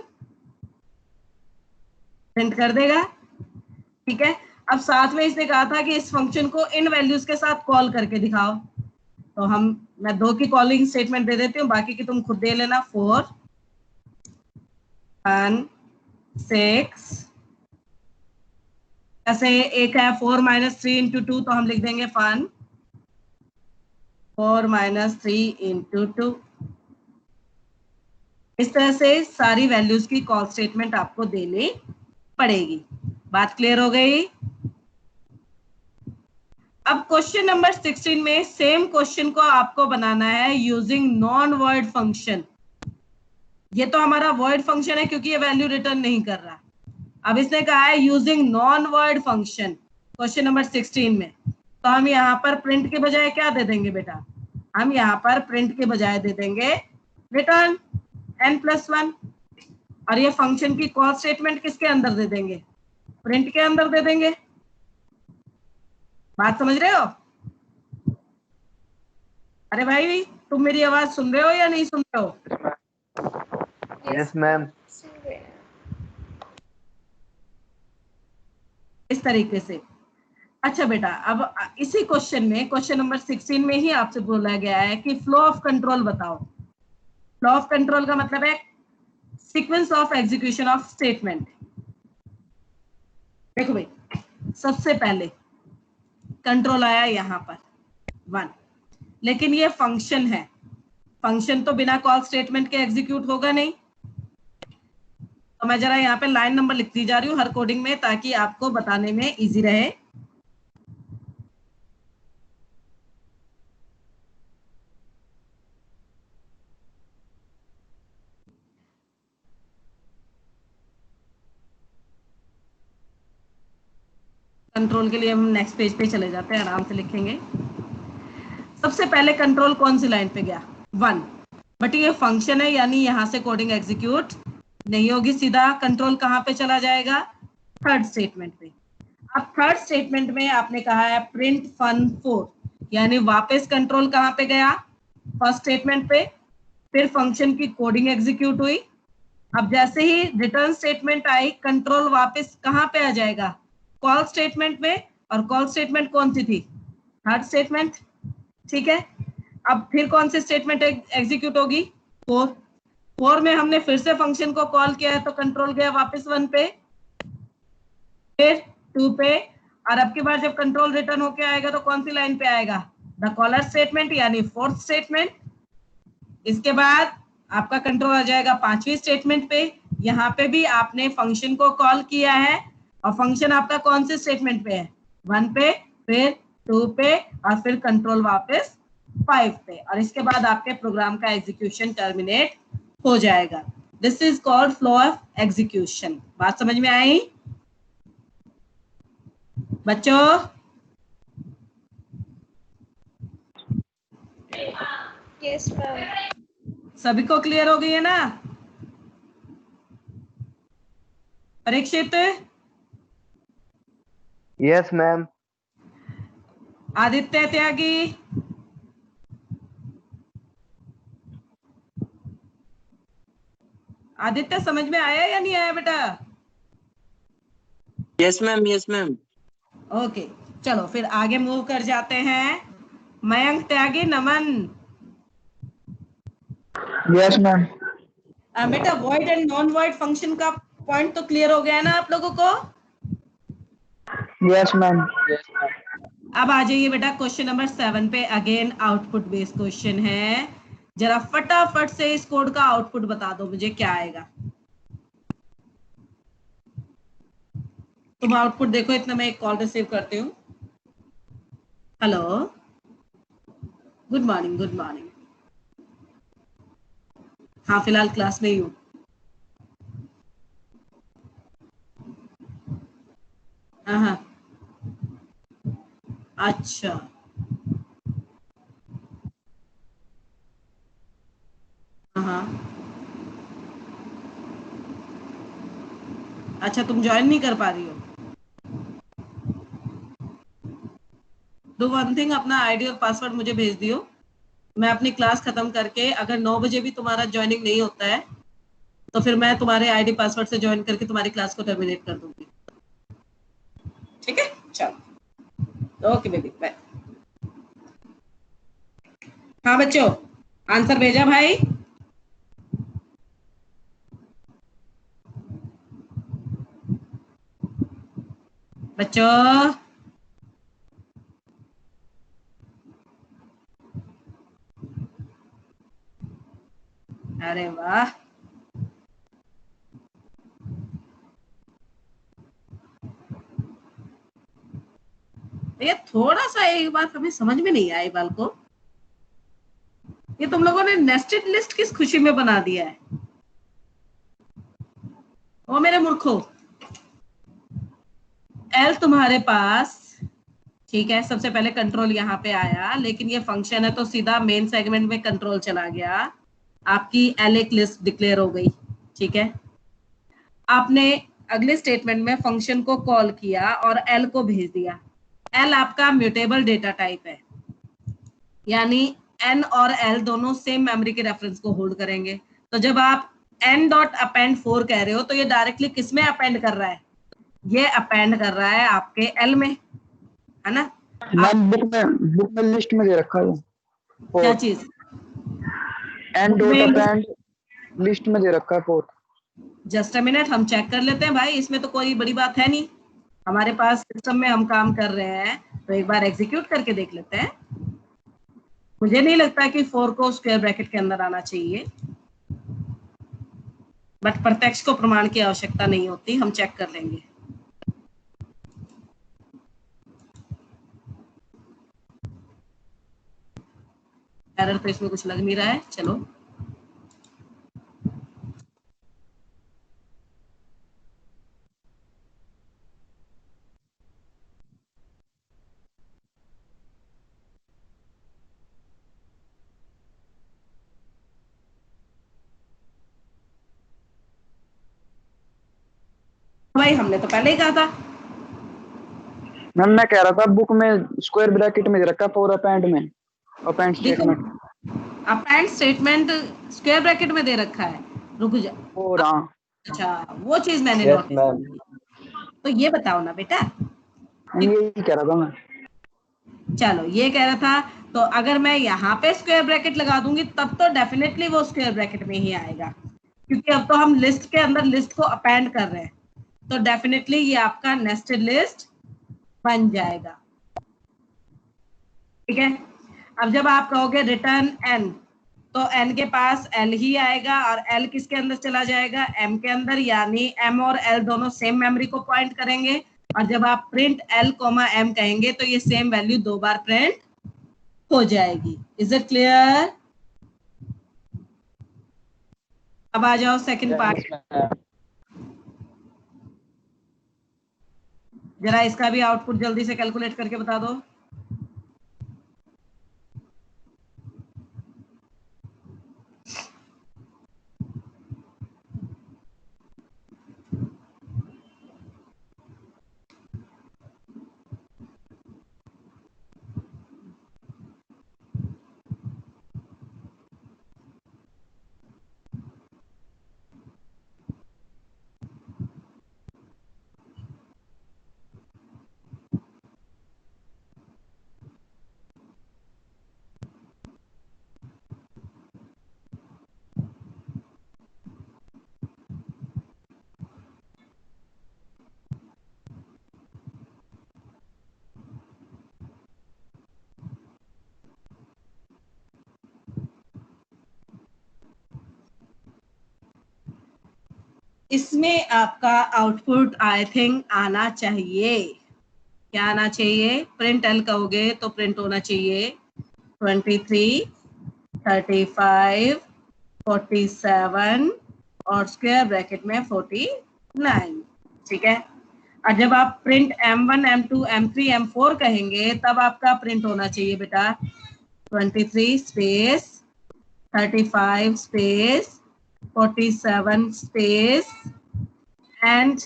प्रिंट कर देगा। ठीक है, अब साथ में इसने कहा था कि इस फंक्शन को इन वैल्यूज के साथ कॉल करके दिखाओ। तो मैं 2 की कॉलिंग स्टेटमेंट दे देती हूँ, बाकी की तुम खुद दे लेना। 4 1 6 ऐसे एक है 4 - 3 × 2, तो हम लिख देंगे 1 4 - 3 × 2। इस तरह से सारी वैल्यूज की कॉल स्टेटमेंट आपको देनी पड़ेगी। बात क्लियर हो गई? अब क्वेश्चन नंबर 16 में सेम क्वेश्चन को आपको बनाना है यूजिंग नॉन वॉइड फंक्शन। ये तो हमारा वॉइड फंक्शन है क्योंकि ये वैल्यू रिटर्न नहीं कर रहा। अब इसने कहा है using non void function question number 16 में, तो हम यहाँ पर प्रिंट के बजाय क्या दे देंगे बेटा? हम यहाँ पर प्रिंट के बजाय दे देंगे रिटर्न n+1। और ये फंक्शन की कॉल स्टेटमेंट किसके अंदर दे देंगे? प्रिंट के अंदर दे देंगे। बात समझ रहे हो? अरे भाई तुम मेरी आवाज सुन रहे हो या नहीं सुन रहे हो? Yes ma'am. सुन रहे हैं। इस तरीके से। अच्छा बेटा, अब इसी क्वेश्चन में क्वेश्चन नंबर 16 में ही आपसे बोला गया है कि फ्लो ऑफ कंट्रोल बताओ। फ्लो ऑफ कंट्रोल का मतलब है sequence of execution of statement. देखो भाई, सबसे पहले कंट्रोल आया यहाँ पर 1, लेकिन ये फंक्शन है, फंक्शन तो बिना कॉल स्टेटमेंट के एग्जीक्यूट होगा नहीं। तो मैं जरा यहाँ पे लाइन नंबर लिखती जा रही हूँ हर कोडिंग में ताकि आपको बताने में इजी रहे। कंट्रोल के लिए हम नेक्स्ट पेज पे चले जाते हैं, आराम से लिखेंगे। सबसे पहले कंट्रोल कौन सी लाइन पे गया? 1। बट ये फंक्शन है यानी यहाँ से कोडिंग एग्जीक्यूट नहीं होगी, सीधा कंट्रोल कहाँ पे चला जाएगा? थर्ड स्टेटमेंट पे। अब थर्ड स्टेटमेंट में आपने कहा है प्रिंट fun4, यानी वापस कंट्रोल कहाँ पे गया? फर्स्ट स्टेटमेंट पे। फिर फंक्शन की कोडिंग एग्जीक्यूट हुई। अब जैसे ही रिटर्न स्टेटमेंट आई, कंट्रोल वापस कहाँ पे आ जाएगा? कॉल स्टेटमेंट में। और कॉल स्टेटमेंट कौन सी थी? Third statement. ठीक है, अब फिर कौन सी स्टेटमेंट एग्जीक्यूट होगी? 4। 4 में हमने फिर से फंक्शन को कॉल किया है तो कंट्रोल गया वापस 1 पे, फिर 2 पे, और अब की बार जब कंट्रोल रिटर्न होके आएगा तो कौन सी लाइन पे आएगा? द कॉलर स्टेटमेंट यानी 4th स्टेटमेंट। इसके बाद आपका कंट्रोल आ जाएगा 5वीं स्टेटमेंट पे। यहाँ पे भी आपने फंक्शन को कॉल किया है और फंक्शन आपका कौन से स्टेटमेंट पे है? 1 पे, फिर 2 पे, और फिर कंट्रोल वापस 5 पे, और इसके बाद आपके प्रोग्राम का एग्जीक्यूशन टर्मिनेट हो जाएगा। This is called flow of execution. बात समझ में आई बच्चों? Yes ma'am. सभी को क्लियर हो गई है ना? Parikshit, yes ma'am. आदित्य त्यागी, आदित्य समझ में आया या नहीं आया बेटा? Yes ma'am, yes ma'am. Okay, चलो फिर आगे मूव कर जाते हैं। मयंक त्यागी, नमन। Yes ma'am. बेटा void and non void function का पॉइंट तो क्लियर हो गया है ना आप लोगों को? Yes ma'am. अब आ जाइए बेटा क्वेश्चन नंबर 7 पे। अगेन आउटपुट बेस्ड क्वेश्चन है। जरा फटाफट से इस कोड का आउटपुट बता दो मुझे क्या आएगा। तुम आउटपुट देखो, इतना मैं एक कॉल रिसीव करती हूँ। Hello, good morning, good morning. हाँ, फिलहाल क्लास में ही हूँ। हाँ, अच्छा, हाँ, अच्छा, तुम ज्वाइन नहीं कर पा रही हो? डू वन थिंग, अपना आईडी और पासवर्ड मुझे भेज दियो। मैं अपनी क्लास खत्म करके, अगर 9 बजे भी तुम्हारा ज्वाइनिंग नहीं होता है तो फिर मैं तुम्हारे आईडी पासवर्ड से ज्वाइन करके तुम्हारी क्लास को टर्मिनेट कर दूंगी। ठीक है, चलो, ओके बेबी, बाय। हाँ बच्चों, आंसर भेजा भाई? बच्चों, अरे वाह, ये थोड़ा सा एक बात हमें समझ में नहीं आई बाल को, ये तुम लोगों ने नेस्टेड लिस्ट किस खुशी में बना दिया है? ओ मेरे मूर्खों, एल तुम्हारे पास, ठीक है, सबसे पहले कंट्रोल यहाँ पे आया, लेकिन ये फंक्शन है तो सीधा मेन सेगमेंट में कंट्रोल चला गया। आपकी एल एक लिस्ट डिक्लेयर हो गई, ठीक है। आपने अगले स्टेटमेंट में फंक्शन को कॉल किया और एल को भेज दिया। एल आपका म्यूटेबल डेटा टाइप है, यानी एन और एल दोनों सेम मेमोरी के रेफरेंस को होल्ड करेंगे। तो जब आप एन डॉट अपेंड 4 कह रहे हो तो ये डायरेक्टली किस में अपेंड कर रहा है? ये अपेंड कर रहा है आपके एल में, है ना? मैम बुक में लिस्ट में दे रखा है। क्या चीज? एंड डॉट अपेंड लिस्ट में दे रखा है 4। जस्ट अ मिनट, हम चेक कर लेते हैं भाई, इसमें तो कोई बड़ी बात है नहीं। हमारे पास सिस्टम में हम काम कर रहे हैं तो एक बार एग्जीक्यूट करके देख लेते हैं। मुझे नहीं लगता कि 4 को स्क्वायर ब्रैकेट के अंदर आना चाहिए, बट प्रत्यक्ष को प्रमाण की आवश्यकता नहीं होती, हम चेक कर लेंगे। एरर तो इसमें कुछ लग नहीं रहा है, चलो। भाई हमने तो पहले ही कहा था। मैम मैं कह रहा था बुक में स्क्वायर ब्रैकेट में दे रखा है 4 अपेंड में, append statement. Append statement square bracket में दे रखा है, रुक जा। और हाँ, अच्छा, वो चीज मैंने यस नोटिस मैम। की। तो ये बताओ ना बेटा। यही कह रहा था मैं। चलो, ये कह रहा था, तो अगर मैं यहाँ पे स्क्वायर ब्रैकेट लगा दूंगी तब तो डेफिनेटली वो स्क्वायर ब्रैकेट में ही आएगा। क्योंकि अब तो हम लिस्ट के अंदर लिस्ट को अपेंड कर रहे हैं, तो डेफिनेटली ये आपका नेस्टेड लिस्ट बन जाएगा। ठीक है, अब जब आप कहोगे रिटर्न n, तो n के पास l ही आएगा और l किसके अंदर चला जाएगा, m के अंदर, यानी m और l दोनों सेम मेमोरी को पॉइंट करेंगे। और जब आप प्रिंट l, m कहेंगे तो ये सेम वैल्यू 2 बार प्रिंट हो जाएगी। Is it clear? अब आ जाओ सेकंड पार्ट। जरा इसका भी आउटपुट जल्दी से कैलकुलेट करके बता दो। इसमें आपका आउटपुट आई थिंक आना चाहिए। क्या आना चाहिए? प्रिंट एल कहोगे तो प्रिंट होना चाहिए 23, 35, 47 और स्क्वायर ब्रैकेट में 49। ठीक है, और जब आप print M1, M2, M3, M4 कहेंगे तब आपका प्रिंट होना चाहिए बेटा 23 स्पेस 35 स्पेस 47 स्पेस एंड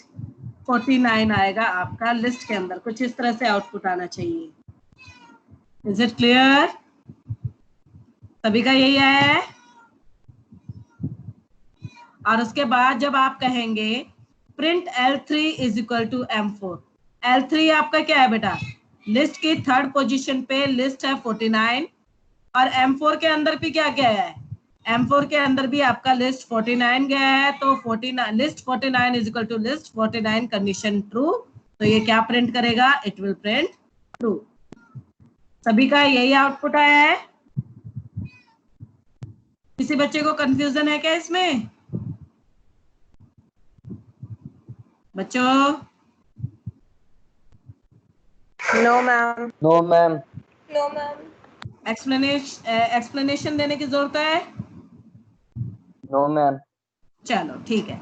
49 आएगा आपका लिस्ट के अंदर। कुछ इस तरह से आउटपुट आना चाहिए। Is it clear? सभी का यही आया है? और उसके बाद जब आप कहेंगे print L3 is equal to M4, L3 आपका क्या है बेटा? लिस्ट की थर्ड पोजीशन पे लिस्ट है 49 और M4 के अंदर भी क्या गया है? M4 के अंदर भी आपका लिस्ट 49 गया है, तो 49 list 49 is equal to list 49 condition true, तो ये क्या प्रिंट करेगा? It will print true. सभी का यही आउटपुट आया है? किसी बच्चे को कंफ्यूजन है क्या इसमें? बच्चों no ma'am. No ma'am. No ma'am. Explanation देने की जरूरत है? No ma'am. चलो ठीक है,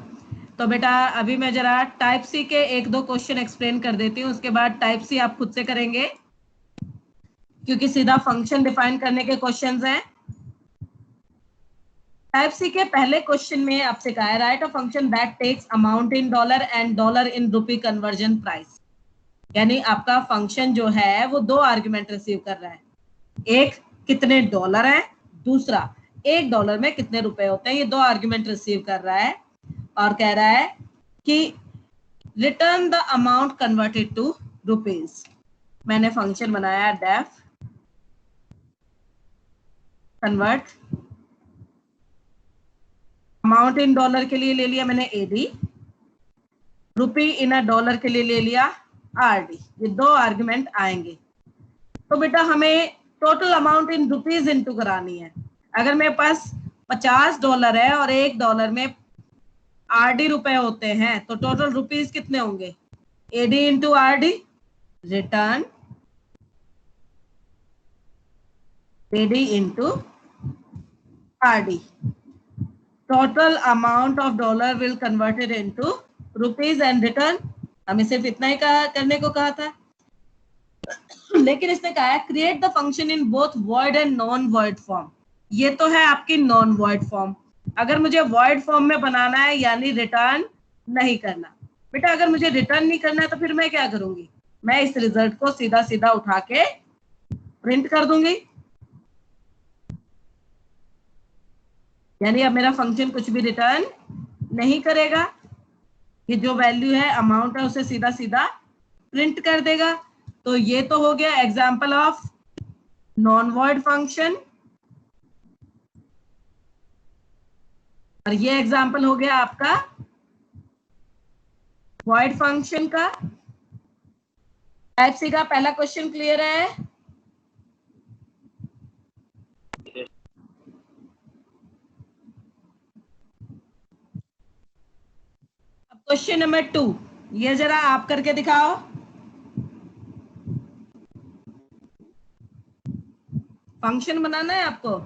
तो बेटा अभी मैं जरा टाइप सी के 1-2 क्वेश्चन एक्सप्लेन कर देती हूँ, उसके बाद टाइप सी आप खुद से करेंगे क्योंकि सीधा फंक्शन डिफाइन करने के क्वेश्चंस हैं। टाइप सी के पहले क्वेश्चन में आपसे कहा है write a function that takes amount in dollar and dollar in rupee conversion price. यानी आपका फंक्शन जो है वो 2 आर्गुमेंट रिसीव कर रहा है, एक कितने डॉलर है, दूसरा $1 में कितने रुपए होते हैं। ये 2 आर्गुमेंट रिसीव कर रहा है और कह रहा है कि return the amount converted to rupees. मैंने फंक्शन बनाया def convert, amount in dollar के लिए ले लिया मैंने AD, rupee in a dollar के लिए ले लिया RD। ये 2 आर्गुमेंट आएंगे। तो बेटा हमें total amount in rupees into करानी है। अगर मेरे पास $50 है और $1 में RD रुपए होते हैं तो टोटल रुपीज कितने होंगे? AD into RD, return AD into RD, total amount of dollar will converted into rupees and return. हमें सिर्फ इतना ही करने को कहा था, लेकिन इसने कहा है create the function in both void and non void form. ये तो है आपकी नॉन वॉइड फॉर्म। अगर मुझे वॉइड फॉर्म में बनाना है यानी रिटर्न नहीं करना, बेटा अगर मुझे रिटर्न नहीं करना है तो फिर मैं क्या करूंगी? मैं इस रिजल्ट को सीधा सीधा उठा के प्रिंट कर दूंगी। यानी अब मेरा फंक्शन कुछ भी रिटर्न नहीं करेगा, ये जो वैल्यू है अमाउंट है उसे सीधा सीधा प्रिंट कर देगा। तो ये तो हो गया example of non void function. और ये एग्जाम्पल हो गया आपका वॉइड फंक्शन का। टाइप सी का पहला क्वेश्चन क्लियर है? अब क्वेश्चन नंबर 2, ये जरा आप करके दिखाओ। फंक्शन बनाना है आपको।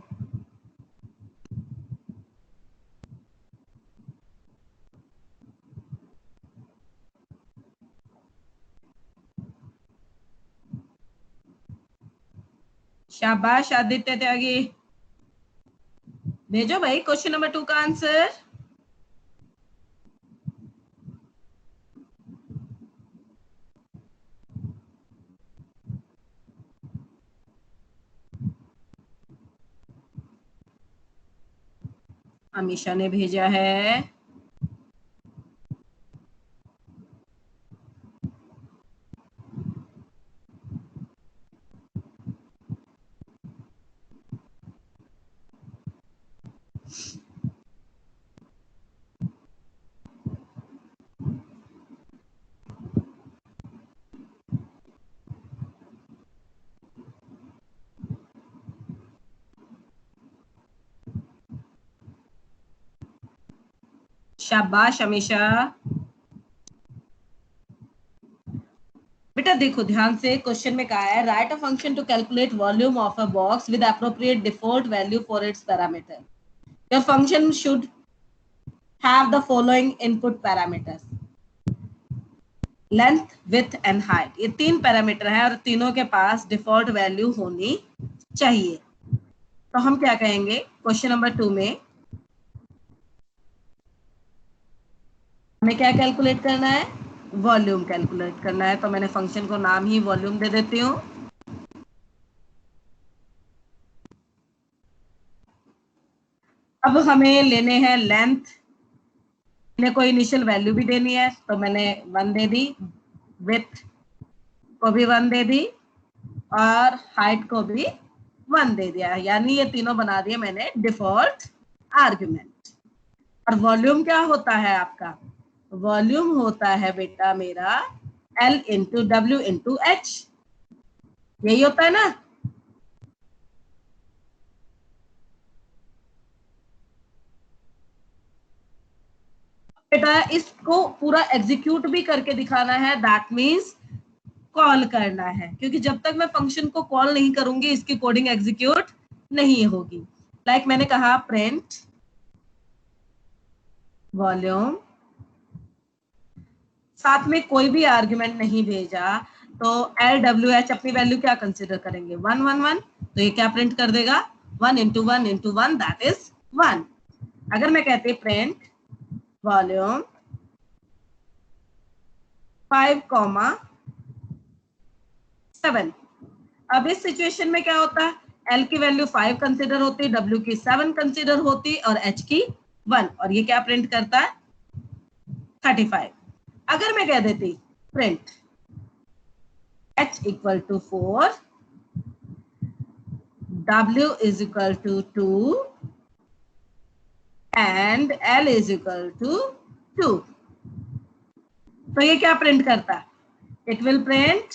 शाबाश आदित्य त्यागी, भेजो भाई क्वेश्चन नंबर 2 का आंसर। अमीशा ने भेजा है। शाबाश अमीशा। बेटा देखो ध्यान से, क्वेश्चन में कहा है write a function to calculate volume of a box with appropriate default value for its parameter. Your function should have the following input parameters, length, width and height. ये 3 पैरामीटर है और तीनों के पास डिफॉल्ट वैल्यू होनी चाहिए। तो हम क्या कहेंगे क्वेश्चन नंबर 2 में, हमें क्या कैलकुलेट करना है? वॉल्यूम कैलकुलेट करना है। तो मैंने फंक्शन को नाम ही वॉल्यूम दे देती हूँ। अब हमें लेने हैं लेंथ, मैंने कोई इनिशियल वैल्यू भी देनी है तो मैंने 1 दे दी, विड्थ को भी 1 दे दी और हाइट को भी 1 दे दिया, यानी ये तीनों बना दिए मैंने डिफॉल्ट आर्ग्यूमेंट। और वॉल्यूम क्या होता है आपका? वॉल्यूम होता है बेटा मेरा L into W into H, यही होता है ना। बेटा इसको पूरा एग्जीक्यूट भी करके दिखाना है, दैट मीन्स कॉल करना है, क्योंकि जब तक मैं फंक्शन को कॉल नहीं करूंगी इसकी कोडिंग एग्जीक्यूट नहीं होगी। लाइक मैंने कहा प्रिंट वॉल्यूम, साथ में कोई भी आर्ग्यूमेंट नहीं भेजा, तो LWH अपनी वैल्यू क्या कंसिडर करेंगे? 1 1 1, तो ये क्या प्रिंट कर देगा? 1 इंटू 1 इंटू 1 दैट इज 1। अगर मैं कहती प्रिंट वॉल्यूम 5,7, अब इस सिचुएशन में क्या होता है? L की वैल्यू 5 कंसिडर होती, W की 7 कंसिडर होती और H की 1, और ये क्या प्रिंट करता है? 35। अगर मैं कह देती print H equal to 4, W is equal to 2 and L is equal to 2, तो ये क्या प्रिंट करता है? इट विल प्रिंट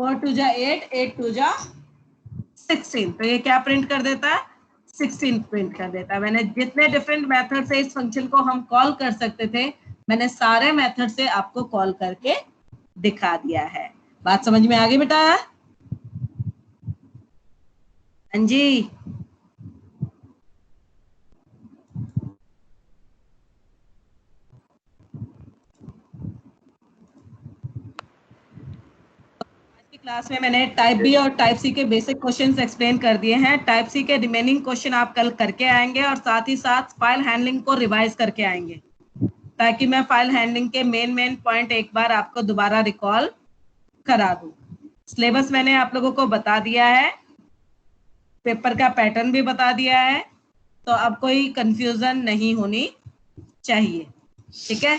4 2 जा 8, 8 2 जा 16, तो ये क्या प्रिंट कर देता है? 16 प्रिंट कर देता है। मैंने जितने डिफरेंट मेथड से इस फंक्शन को हम कॉल कर सकते थे, मैंने सारे मेथड से आपको कॉल करके दिखा दिया है। बात समझ में आ गई बेटा? हाँ जी, क्लास में मैंने टाइप बी और टाइप सी के बेसिक क्वेश्चंस एक्सप्लेन कर दिए हैं। टाइप सी के रिमेनिंग क्वेश्चन आप कल करके आएंगे और साथ ही साथ फाइल हैंडलिंग को रिवाइज करके आएंगे, ताकि मैं फाइल हैंडलिंग के मेन पॉइंट एक बार आपको दोबारा रिकॉल करा दूं। सिलेबस मैंने आप लोगों को बता दिया है, पेपर का पैटर्न भी बता दिया है, तो अब कोई कंफ्यूजन नहीं होनी चाहिए। ठीक है,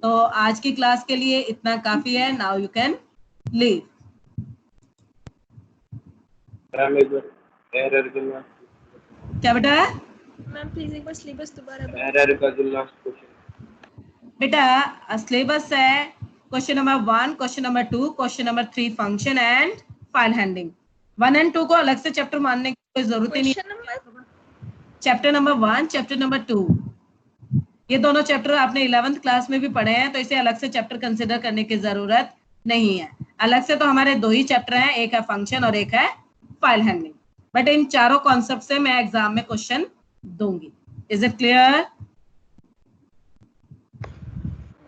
तो आज की क्लास के लिए इतना काफी है। Now you can leave. क्या बेटा? मैम प्लीज एक बार सिलेबस दोबारा बताओ। एरर का जो लास्ट क्वेश्चन बेटा सिलेबस है question number 1, question number 2, question number 3 function and file handling. 1 and 2 को अलग से चैप्टर मानने की कोई जरूरत ही नहीं। Question number chapter number 1, chapter number 2, ये दोनों चैप्टर आपने 11th क्लास में भी पढ़े हैं, तो इसे अलग से चैप्टर कंसिडर करने की जरूरत नहीं है। अलग से तो हमारे 2 ही चैप्टर हैं, एक है फंक्शन और एक है फाइल हैंडलिंग। बट इन चारों कॉन्सेप्ट से मैं एग्जाम में क्वेश्चन दूंगी। Is it clear?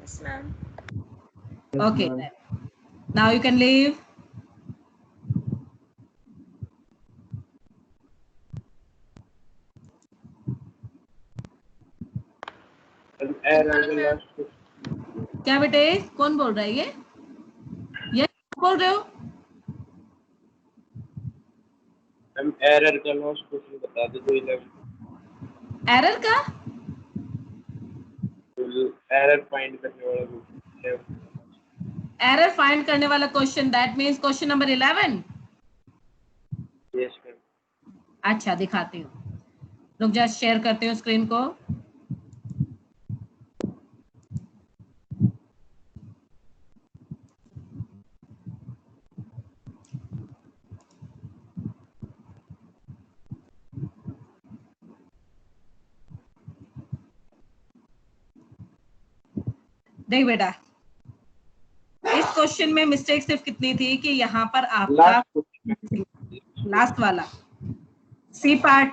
Yes ma'am. Okay, then. Now you can leave. Error का लास्ट क्वेश्चन क्या बेटे, कौन बोल रहा है ये बोल रहे हो? मैम एरर का लास्ट क्वेश्चन बता दो। जो 11 एरर का? एरर फाइंड करने वाला क्वेश्चन। एरर फाइंड करने वाला question, that means question number 11। Yes ma'am. अच्छा दिखाती हूँ, रुक जा, शेयर करती हूँ स्क्रीन को। देख बेटा, इस क्वेश्चन में मिस्टेक सिर्फ कितनी थी कि यहाँ पर आपका लास्ट वाला सी पार्ट,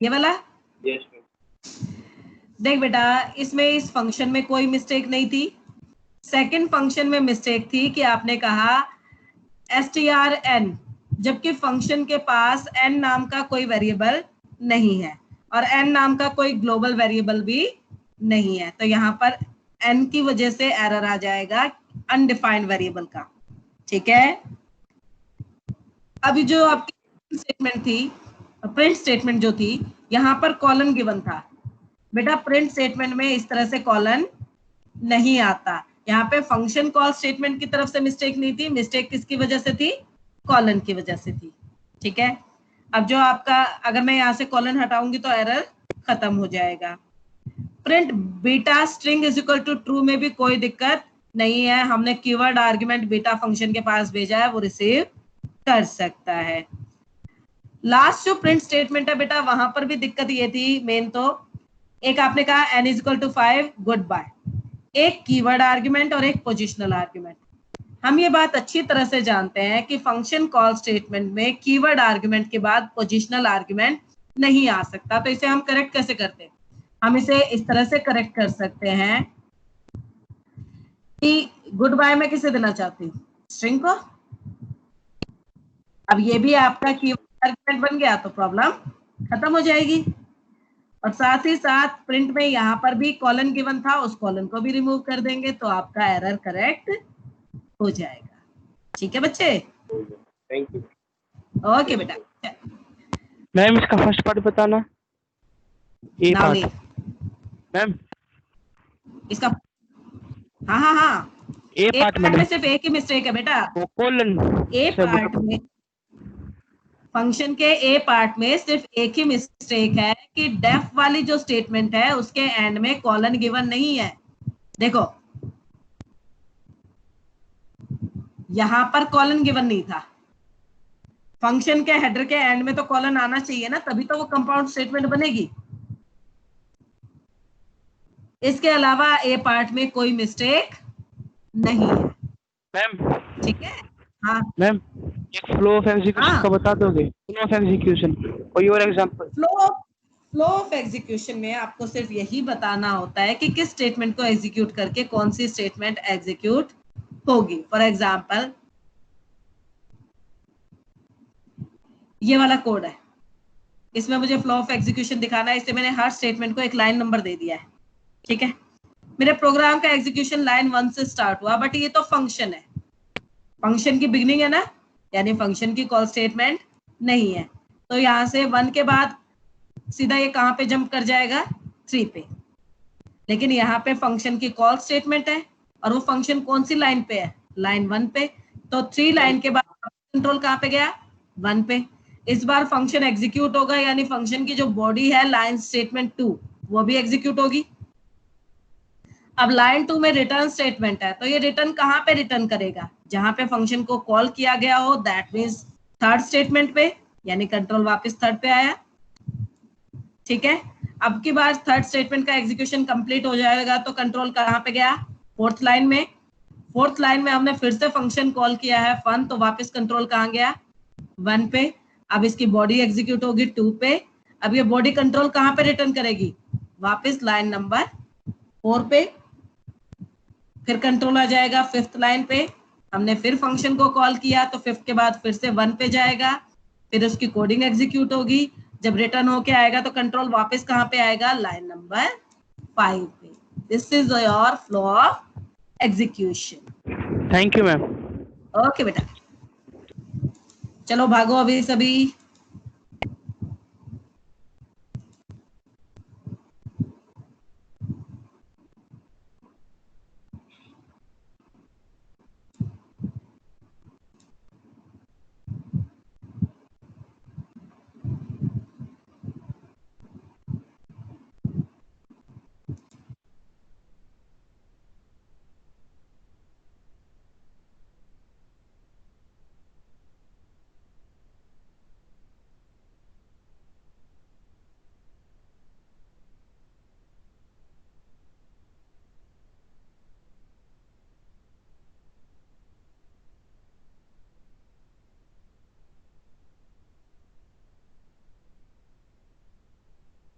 ये वाला। Yes ma'am. देख बेटा, इसमें इस फंक्शन में कोई मिस्टेक नहीं थी। सेकंड फंक्शन में मिस्टेक थी कि आपने कहा str_n, जबकि फंक्शन के पास n नाम का कोई वेरिएबल नहीं है और n नाम का कोई ग्लोबल वेरिएबल भी नहीं है, तो यहाँ पर n की वजह से एरर आ जाएगा अनडिफाइंड वेरिएबल का। ठीक है, अभी जो आपकी स्टेटमेंट थी, प्रिंट स्टेटमेंट जो थी, यहाँ पर कॉलन गिवन था। बेटा प्रिंट स्टेटमेंट में इस तरह से कॉलन नहीं आता। यहाँ पे फंक्शन कॉल स्टेटमेंट की तरफ से मिस्टेक नहीं थी, मिस्टेक किसकी वजह से थी? कॉलन की वजह से थी। ठीक है, अब जो आपका, अगर मैं यहाँ से कॉलन हटाऊंगी तो एरर खत्म हो जाएगा। Print beta string is equal to true में भी कोई दिक्कत नहीं है, हमने कीवर्ड आर्गुमेंट बीटा फंक्शन के पास भेजा है, वो रिसीव कर सकता है। लास्ट जो प्रिंट स्टेटमेंट है बेटा, वहां पर भी दिक्कत ये थी मेन, तो एक आपने कहा n is equal to 5 good bye, एक कीवर्ड आर्गुमेंट और एक पोजिशनल आर्गुमेंट। हम ये बात अच्छी तरह से जानते हैं कि फंक्शन कॉल स्टेटमेंट में कीवर्ड आर्गुमेंट के बाद पोजिशनल आर्गुमेंट नहीं आ सकता, तो इसे हम करेक्ट कैसे करते हैं? हम इसे इस तरह से करेक्ट कर सकते हैं कि गुड बाय मैं किसे देना चाहती हूँ? स्ट्रिंग को। अब ये भी आपका कीवर्ड आर्गुमेंट बन गया तो प्रॉब्लम खत्म हो जाएगी। और साथ ही साथ प्रिंट में यहाँ पर भी कॉलन गिवन था, उस कॉलन को भी रिमूव कर देंगे तो आपका एरर करेक्ट हो जाएगा। ठीक है बच्चे? Thank you. ओके बेटा। मैम इसका फर्स्ट पार्ट बताना। ए नाउ पार्ट मैम, इसका, हाँ ए पार्ट में सिर्फ एक ही मिस्टेक है बेटा। कोलन ए पार्ट में, फंक्शन के ए पार्ट में सिर्फ एक ही मिस्टेक है कि डेफ वाली जो स्टेटमेंट है उसके एंड में कॉलन गिवन नहीं है। देखो यहां पर कॉलन गिवन नहीं था, फंक्शन के हेडर के एंड में तो कॉलन आना चाहिए ना, तभी तो वो कंपाउंड स्टेटमेंट बनेगी। इसके अलावा ए पार्ट में कोई मिस्टेक नहीं है। मैम। ठीक है, हाँ मैम एक फ्लो ऑफ एग्जीक्यूशन का बता दोगे? फ्लो ऑफ एग्जीक्यूशन और your example. Flow of execution में आपको सिर्फ यही बताना होता है कि किस स्टेटमेंट को एग्जीक्यूट करके कौन सी स्टेटमेंट एग्जीक्यूट होगी। फॉर एग्जांपल ये वाला कोड है, इसमें मुझे फ्लो ऑफ एग्जीक्यूशन दिखाना है, इससे मैंने हर स्टेटमेंट को एक लाइन नंबर दे दिया है। ठीक है, मेरे प्रोग्राम का एग्जीक्यूशन लाइन 1 से स्टार्ट हुआ, बट ये तो फंक्शन है, फंक्शन की बिगनिंग है ना, यानी फंक्शन की कॉल स्टेटमेंट नहीं है, तो यहाँ से 1 के बाद सीधा ये कहाँ पे जंप कर जाएगा? 3 पे। लेकिन यहाँ पे फंक्शन की कॉल स्टेटमेंट है और वो फंक्शन कौन सी लाइन पे है? लाइन 1 पे। तो 3 लाइन के बाद कंट्रोल कहाँ पे गया? 1 पे। इस बार फंक्शन एग्जीक्यूट होगा, यानी फंक्शन की जो बॉडी है लाइन स्टेटमेंट 2 वो भी एग्जीक्यूट होगी। अब लाइन 2 में रिटर्न स्टेटमेंट है, तो ये रिटर्न कहाँ पे रिटर्न करेगा? जहां पे फंक्शन को कॉल किया गया हो, दैट मीन्स थर्ड स्टेटमेंट पे, यानी कंट्रोल वापस थर्ड पे आया। ठीक है, अब की बार थर्ड स्टेटमेंट का एग्जीक्यूशन कंप्लीट हो जाएगा तो कंट्रोल कहाँ पे गया? फोर्थ लाइन में। फोर्थ लाइन में हमने फिर से फंक्शन कॉल किया है फन, तो वापस कंट्रोल कहाँ गया? 1 पे। अब इसकी बॉडी एग्जीक्यूट होगी 2 पे। अब ये बॉडी कंट्रोल कहाँ पे रिटर्न करेगी? वापस लाइन नंबर 4 पे। फिर कंट्रोल आ जाएगा 5th लाइन पे। हमने फिर फंक्शन को कॉल किया तो 5 के बाद फिर से 1 पे जाएगा, फिर उसकी कोडिंग एग्जीक्यूट होगी। जब रिटर्न होके आएगा तो कंट्रोल वापस कहाँ पे आएगा? लाइन नंबर 5 पे। This is your flow of execution. Thank you ma'am. Okay बेटा, चलो भागो अभी सभी।